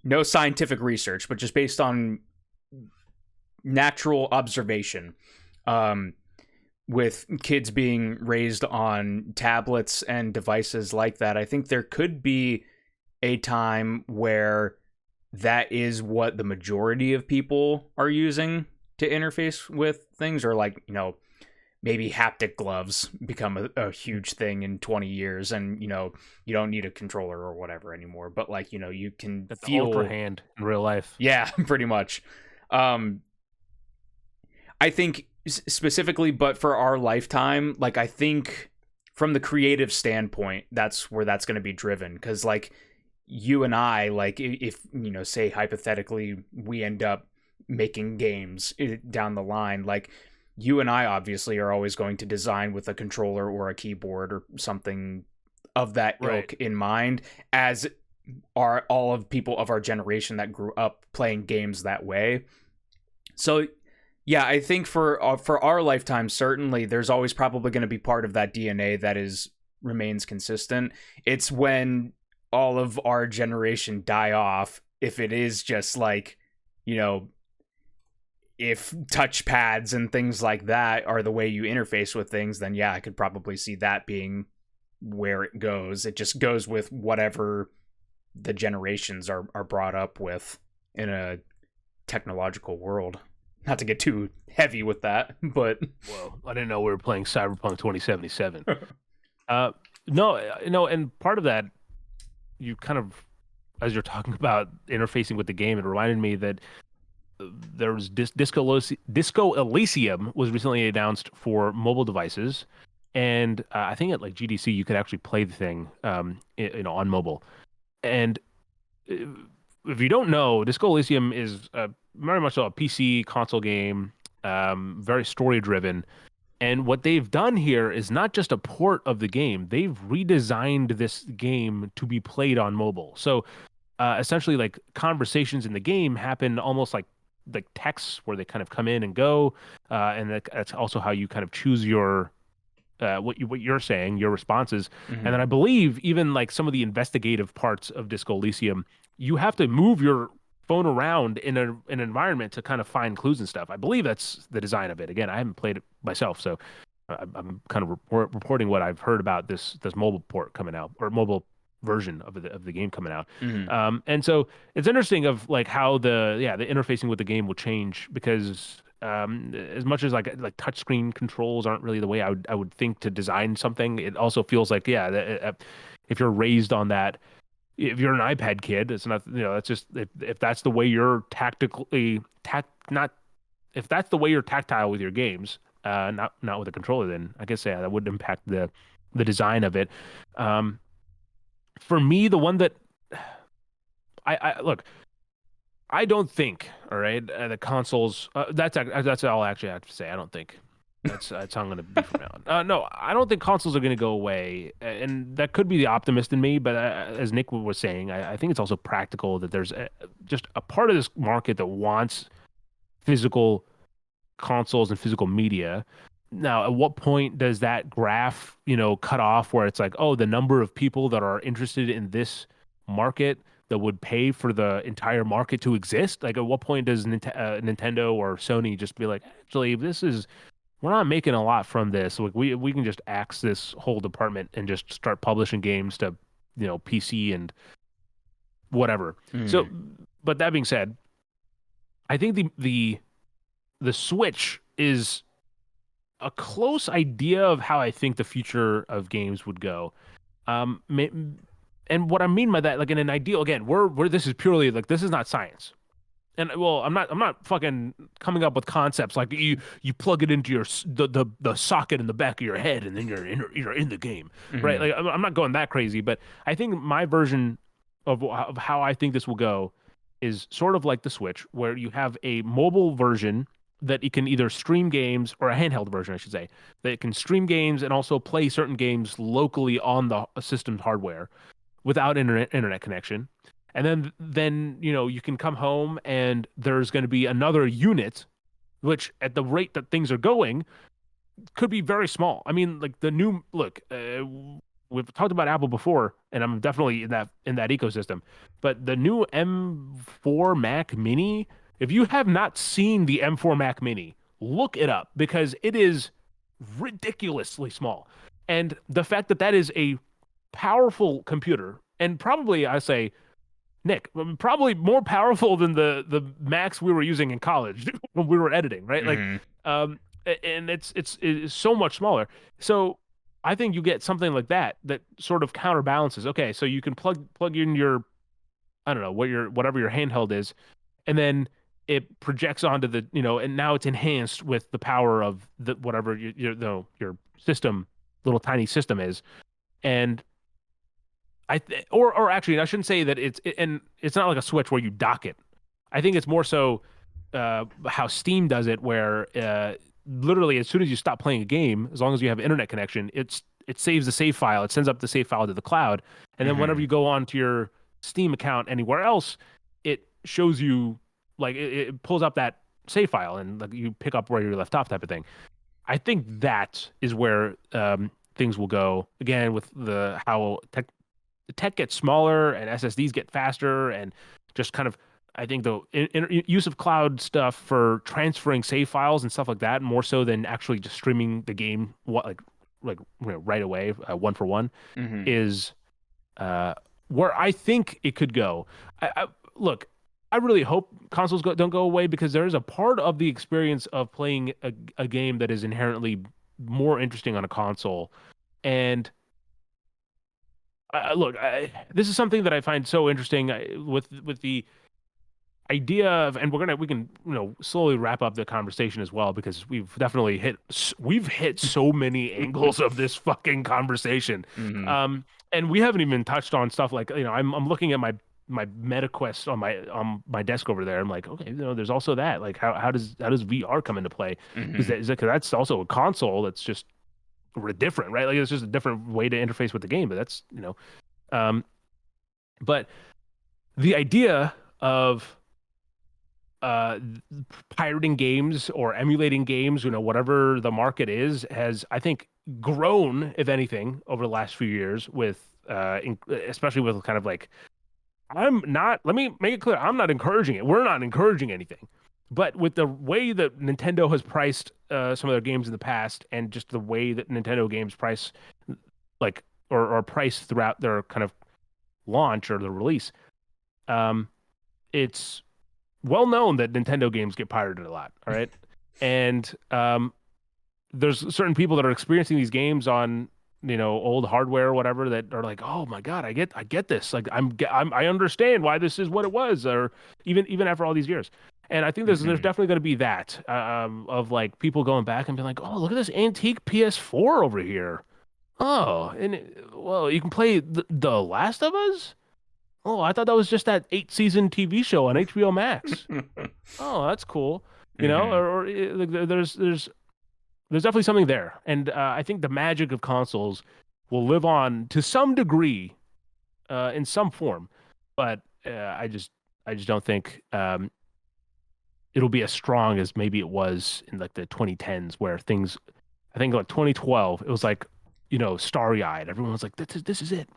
no scientific research, but just based on natural observation, with kids being raised on tablets and devices like that, I think there could be a time where that is what the majority of people are using to interface with things, or like, maybe haptic gloves become a huge thing in 20 years and, you don't need a controller or whatever anymore. But like, you can feel the upper hand in real life. Yeah, pretty much. I think specifically, but for our lifetime, like I think from the creative standpoint, that's where that's going to be driven. Cause like you and I, like if, say hypothetically we end up making games down the line, like you and I obviously are always going to design with a controller or a keyboard or something of that ilk in mind, as are all of people of our generation that grew up playing games that way. So yeah, I think for our lifetime, certainly there's always probably going to be part of that DNA that remains consistent. It's when all of our generation die off, if it is just like, if touchpads and things like that are the way you interface with things, then yeah, I could probably see that being where it goes. It just goes with whatever the generations are brought up with in a technological world. Not to get too heavy with that, but... Well, I didn't know we were playing Cyberpunk 2077. No, and part of that, you kind of, as you're talking about interfacing with the game, it reminded me that there was Disco Elysium was recently announced for mobile devices, and I think at like GDC you could actually play the thing, on mobile. And if you don't know, Disco Elysium is very much a PC console game, very story driven. And what they've done here is not just a port of the game; they've redesigned this game to be played on mobile. So essentially, like conversations in the game happen almost like texts where they kind of come in and go, and that's also how you kind of choose your what you're saying, your responses. And then I believe even like some of the investigative parts of Disco Elysium, you have to move your phone around in an environment to kind of find clues and stuff. I believe that's the design of it. Again, I haven't played it myself, so I'm kind of reporting what I've heard about this mobile port coming out, or mobile version of the game coming out. And so it's interesting of like how the interfacing with the game will change, because as much as like touchscreen controls aren't really the way I would think to design something, it also feels like if you're raised on that, if you're an iPad kid, it's not, that's just if that's the way you're not if that's the way you're tactile with your games, not with a controller, then I guess that would impact the design of it. For me, the one that I look, I don't think, all right, the consoles. That's all I actually have to say. I don't think. That's how I'm going to be from now on. No, I don't think consoles are going to go away, and that could be the optimist in me. But as Nick was saying, I think it's also practical that there's just a part of this market that wants physical consoles and physical media. Now, at what point does that graph, cut off where it's like, oh, the number of people that are interested in this market that would pay for the entire market to exist? Like, at what point does Nintendo or Sony just be like, actually, we're not making a lot from this. Like, we can just axe this whole department and just start publishing games to, PC and whatever. So, but that being said, I think the Switch is a close idea of how I think the future of games would go. And what I mean by that, like in an ideal, again, we're this is purely like, this is not science. And well, I'm not fucking coming up with concepts like you plug it into the socket in the back of your head and then you're in the game, right? Like, I'm not going that crazy, but I think my version of how I think this will go is sort of like the Switch, where you have a mobile version that you can either stream games, or a handheld version, I should say, that it can stream games and also play certain games locally on the system's hardware without internet connection. And then you can come home and there's going to be another unit, which at the rate that things are going could be very small. I mean, like the new look, we've talked about Apple before, and I'm definitely in that ecosystem. But the new M4 Mac Mini, if you have not seen the M4 Mac Mini, look it up, because it is ridiculously small. And the fact that is a powerful computer, and probably, I say, Nick, probably more powerful than the Macs we were using in college when we were editing, right? Like, and it's so much smaller. So I think you get something like that sort of counterbalances. Okay, so you can plug in your, I don't know, whatever your handheld is, and then it projects onto the, and now it's enhanced with the power of the whatever your system, little tiny system is. And or actually, I shouldn't say that and it's not like a Switch where you dock it. I think it's more so how Steam does it, where literally as soon as you stop playing a game, as long as you have internet connection, it saves the save file. It sends up the save file to the cloud, and then whenever you go on to your Steam account anywhere else, it shows you, like, it pulls up that save file, and like you pick up where you left off, type of thing. I think that is where things will go, again, with how the tech gets smaller and SSDs get faster, and just kind of, I think the use of cloud stuff for transferring save files and stuff like that, more so than actually just streaming the game right away, one for one, is where I think it could go. Look, I really hope consoles don't go away, because there is a part of the experience of playing a game that is inherently more interesting on a console. And look, this is something that I find so interesting with the idea of, and we can slowly wrap up the conversation as well, because we've definitely hit so many angles of this fucking conversation. And we haven't even touched on stuff like, I'm looking at my MetaQuest on my desk over there. I'm like, okay, there's also that. Like, how does VR come into play? Because that's also a console that's just different, right? Like, it's just a different way to interface with the game. But that's but the idea of pirating games or emulating games, whatever the market is, has, I think, grown, if anything, over the last few years, with especially with kind of like, let me make it clear, I'm not encouraging it. We're not encouraging anything. But with the way that Nintendo has priced some of their games in the past, and just the way that Nintendo games price, like, or price throughout their kind of launch or the release, it's well known that Nintendo games get pirated a lot. All right. And there's certain people that are experiencing these games on, old hardware or whatever, that are like, oh my God, I get this. Like, I understand why this is what it was, or even after all these years. And I think there's Mhm. definitely going to be that of like people going back and being like, oh, look at this antique PS4 over here. Oh, well, you can play the Last of Us. Oh, I thought that was just that 8-season TV show on HBO Max. Oh, that's cool. Mhm. Like, there's definitely something there, and I think the magic of consoles will live on to some degree, in some form, but I just don't think it'll be as strong as maybe it was in like the 2010s, where things. I think like 2012, it was like, starry-eyed. Everyone was like, this is it.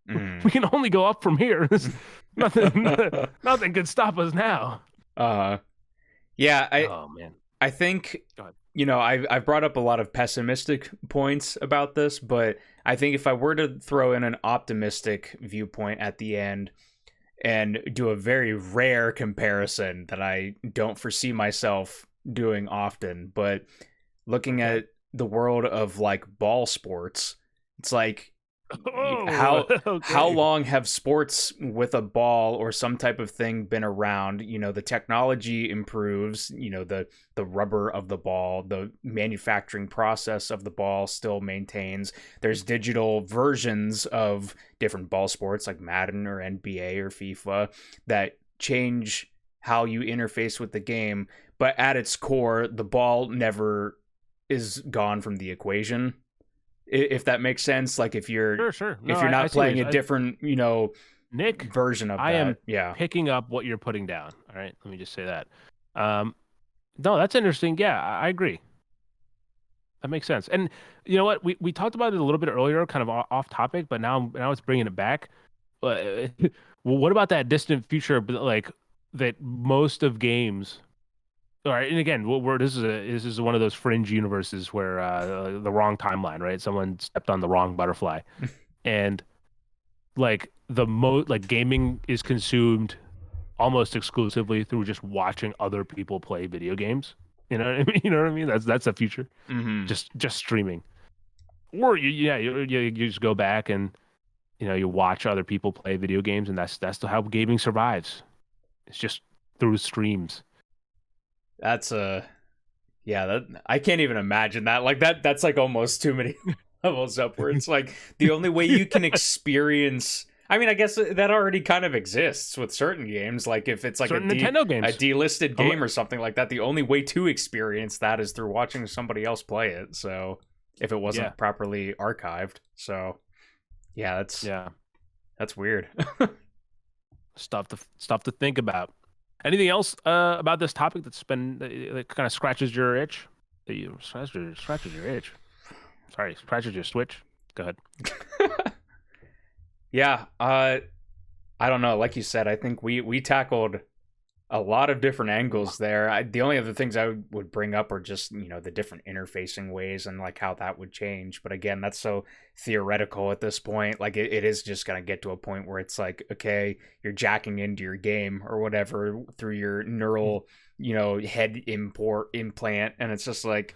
Mhm. We can only go up from here. Nothing, nothing can stop us now. Yeah, Oh man. I think, Go ahead. I've brought up a lot of pessimistic points about this, but I think if I were to throw in an optimistic viewpoint at the end and do a very rare comparison that I don't foresee myself doing often, but looking at the world of like ball sports, it's like Oh, how okay. long have sports with a ball or some type of thing been around? The technology improves, the rubber of the ball, the manufacturing process of the ball still maintains. There's digital versions of different ball sports like Madden or NBA or FIFA that change how you interface with the game, but at its core the ball never is gone from the equation, if that makes sense. Like if you're Sure. No, if you're I not see what playing a you're. different Nick, version of I am that. Yeah. picking up what you're putting down. All right, let me just say that. Um, no, that's interesting. Yeah, I agree. That makes sense. And you know what? We talked about it a little bit earlier, kind of off topic, but now it's bringing it back. Uh, well, what about that distant future, like that most of games. All right, and again, this is one of those fringe universes where the wrong timeline, right? Someone stepped on the wrong butterfly, and like like gaming is consumed almost exclusively through just watching other people play video games. You know what I mean? You know what I mean? That's the future. Mm-hmm. Just streaming, or you just go back and you watch other people play video games, and that's how gaming survives. It's just through streams. That's that I can't even imagine that. Like that's like almost too many levels up where it's like the only way you can experience. I mean, I guess that already kind of exists with certain games. Like if it's like Certain Nintendo a games. delisted game or something like that, the only way to experience that is through watching somebody else play it. So if it wasn't properly archived, so yeah, that's weird. Stuff to think about. Anything else about this topic that's been that kind of scratches your itch? That you scratches your itch. Sorry, scratches your switch. Go ahead. Yeah, I don't know. Like you said, I think we tackled a lot of different angles there. The only other things I would bring up are just the different interfacing ways and like how that would change. But again, that's so theoretical at this point. Like it is just gonna get to a point where it's like, okay, you're jacking into your game or whatever through your neural head implant, and it's just like,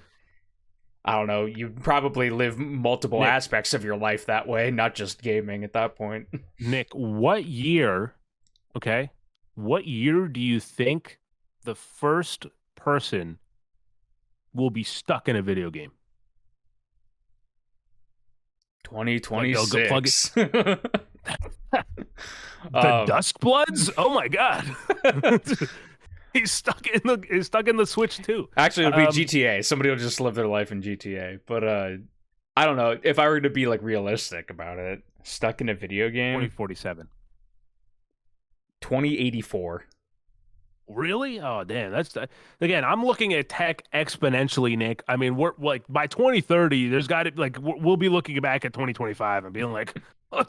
I don't know, you probably live multiple Nick, aspects of your life that way, not just gaming at that point. Nick, what year? Okay, what year do you think the first person will be stuck in a video game? 2026. The Dusk Bloods? Oh my god. He's stuck in the Switch too. Actually, it'll be GTA. Somebody will just live their life in GTA. But I don't know. If I were to be like realistic about it, stuck in a video game, 2047. 2084. Really? Oh, damn. Again, I'm looking at tech exponentially, Nick. I mean, we're like by 2030, there's got to like we'll be looking back at 2025 and being like, oh,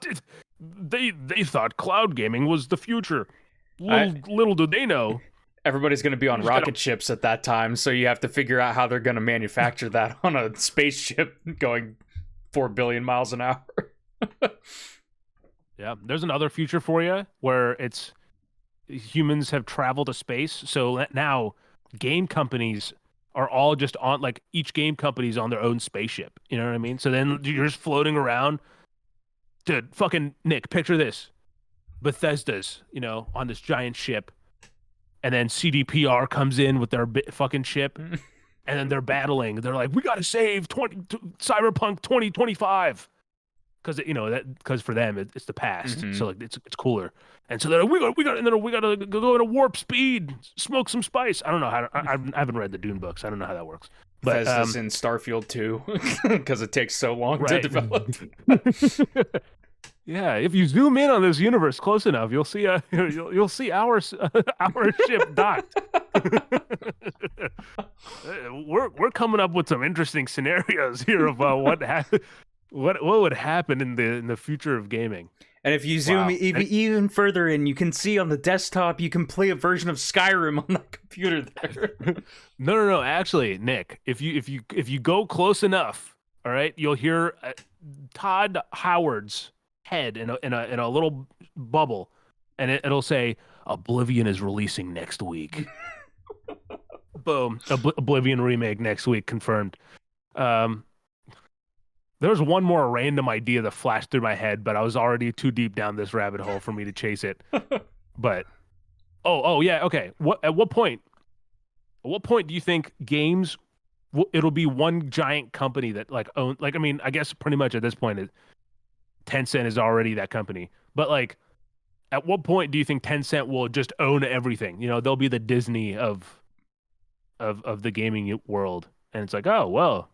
they thought cloud gaming was the future. Little did they know. Everybody's going to be on rocket ships at that time, so you have to figure out how they're going to manufacture that on a spaceship going 4 billion miles an hour. Yeah, there's another future for you where it's humans have traveled to space. So now game companies are all just on, like, each game company's on their own spaceship. You know what I mean? So then you're just floating around. Dude, fucking Nick, picture this. Bethesda's, on this giant ship. and then CDPR comes in with their fucking ship, and then they're battling. They're like, we gotta save Cyberpunk 2025. Because for them it's the past, so like it's cooler, and so they're like, we gotta go at a warp speed, smoke some spice. I don't know how. I haven't read the Dune books. I don't know how that works. But Bethesda's in Starfield too, because it takes so long to develop. Yeah, if you zoom in on this universe close enough, you'll see you'll see our ship docked. We're coming up with some interesting scenarios here of what would happen in the future of gaming. And if you zoom even further in, you can see on the desktop, you can play a version of Skyrim on that computer there. No. Actually, Nick, if you go close enough, all right, you'll hear Todd Howard's head in a little bubble, and it'll say Oblivion is releasing next week. Boom, Oblivion remake next week confirmed. There's one more random idea that flashed through my head, but I was already too deep down this rabbit hole for me to chase it. But yeah, okay. At what point do you think games it'll be one giant company that like own, like, I mean, I guess pretty much at this point Tencent is already that company. But like, at what point do you think Tencent will just own everything? You know, they'll be the Disney of the gaming world. And it's like, oh, well,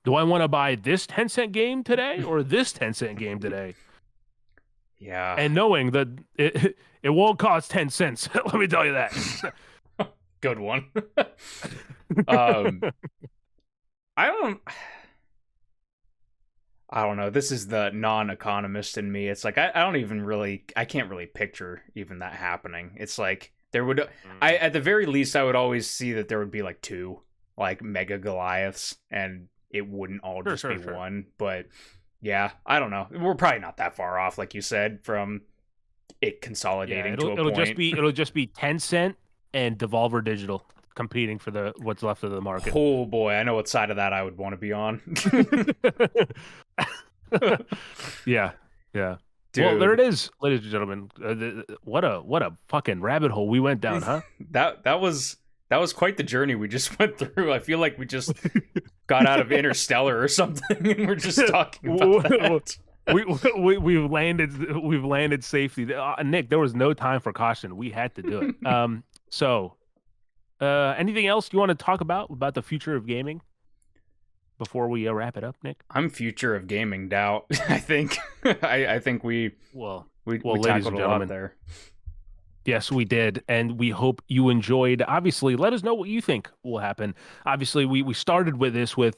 do I want to buy this Tencent game today or this Tencent game today? Yeah. And knowing that it won't cost 10 cents. Let me tell you that. Good one. I don't know. This is the non-economist in me. It's like I can't really picture even that happening. It's like there would at the very least I would always see that there would be like two like mega Goliaths, and it wouldn't all just be one. But yeah, I don't know. We're probably not that far off, like you said, from it consolidating to a point. It'll just be Tencent and Devolver Digital competing for what's left of the market. Oh boy, I know what side of that I would want to be on. Yeah. Dude. Well, there it is, ladies and gentlemen. What a fucking rabbit hole we went down, huh? That was quite the journey we just went through. I feel like we just got out of Interstellar or something, and we're just talking about that. We've landed safely. Nick, there was no time for caution. We had to do it. So, anything else you want to talk about the future of gaming before we wrap it up, Nick? I'm future of gaming doubt. I think. I think we ladies and gentlemen, there. Yes, we did, and we hope you enjoyed. Obviously, let us know what you think will happen. Obviously, we started with this with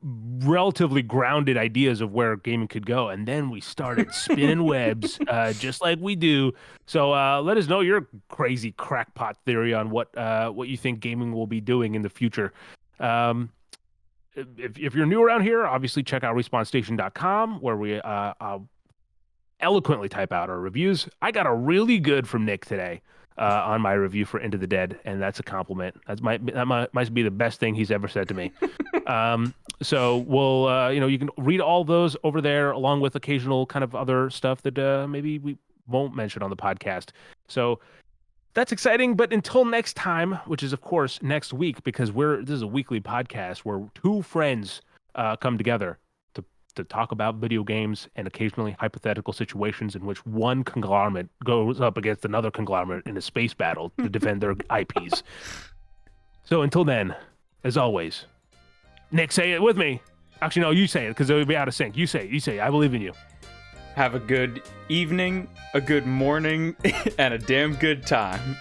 relatively grounded ideas of where gaming could go, and then we started spinning webs, just like we do. So let us know your crazy crackpot theory on what you think gaming will be doing in the future. If you're new around here, obviously check out respawnstation.com, where we eloquently type out our reviews. I got a really good from Nick today on my review for Into the Dead, and that's a compliment. That might be the best thing he's ever said to me. So we'll you can read all those over there, along with occasional kind of other stuff that maybe we won't mention on the podcast. So that's exciting. But until next time, which is of course next week, because this is a weekly podcast where two friends come together to talk about video games and occasionally hypothetical situations in which one conglomerate goes up against another conglomerate in a space battle to defend their IPs. So until then, as always, Nick, say it with me. Actually, no, you say it because it would be out of sync. You say it. I believe in you. Have a good evening, a good morning, and a damn good time.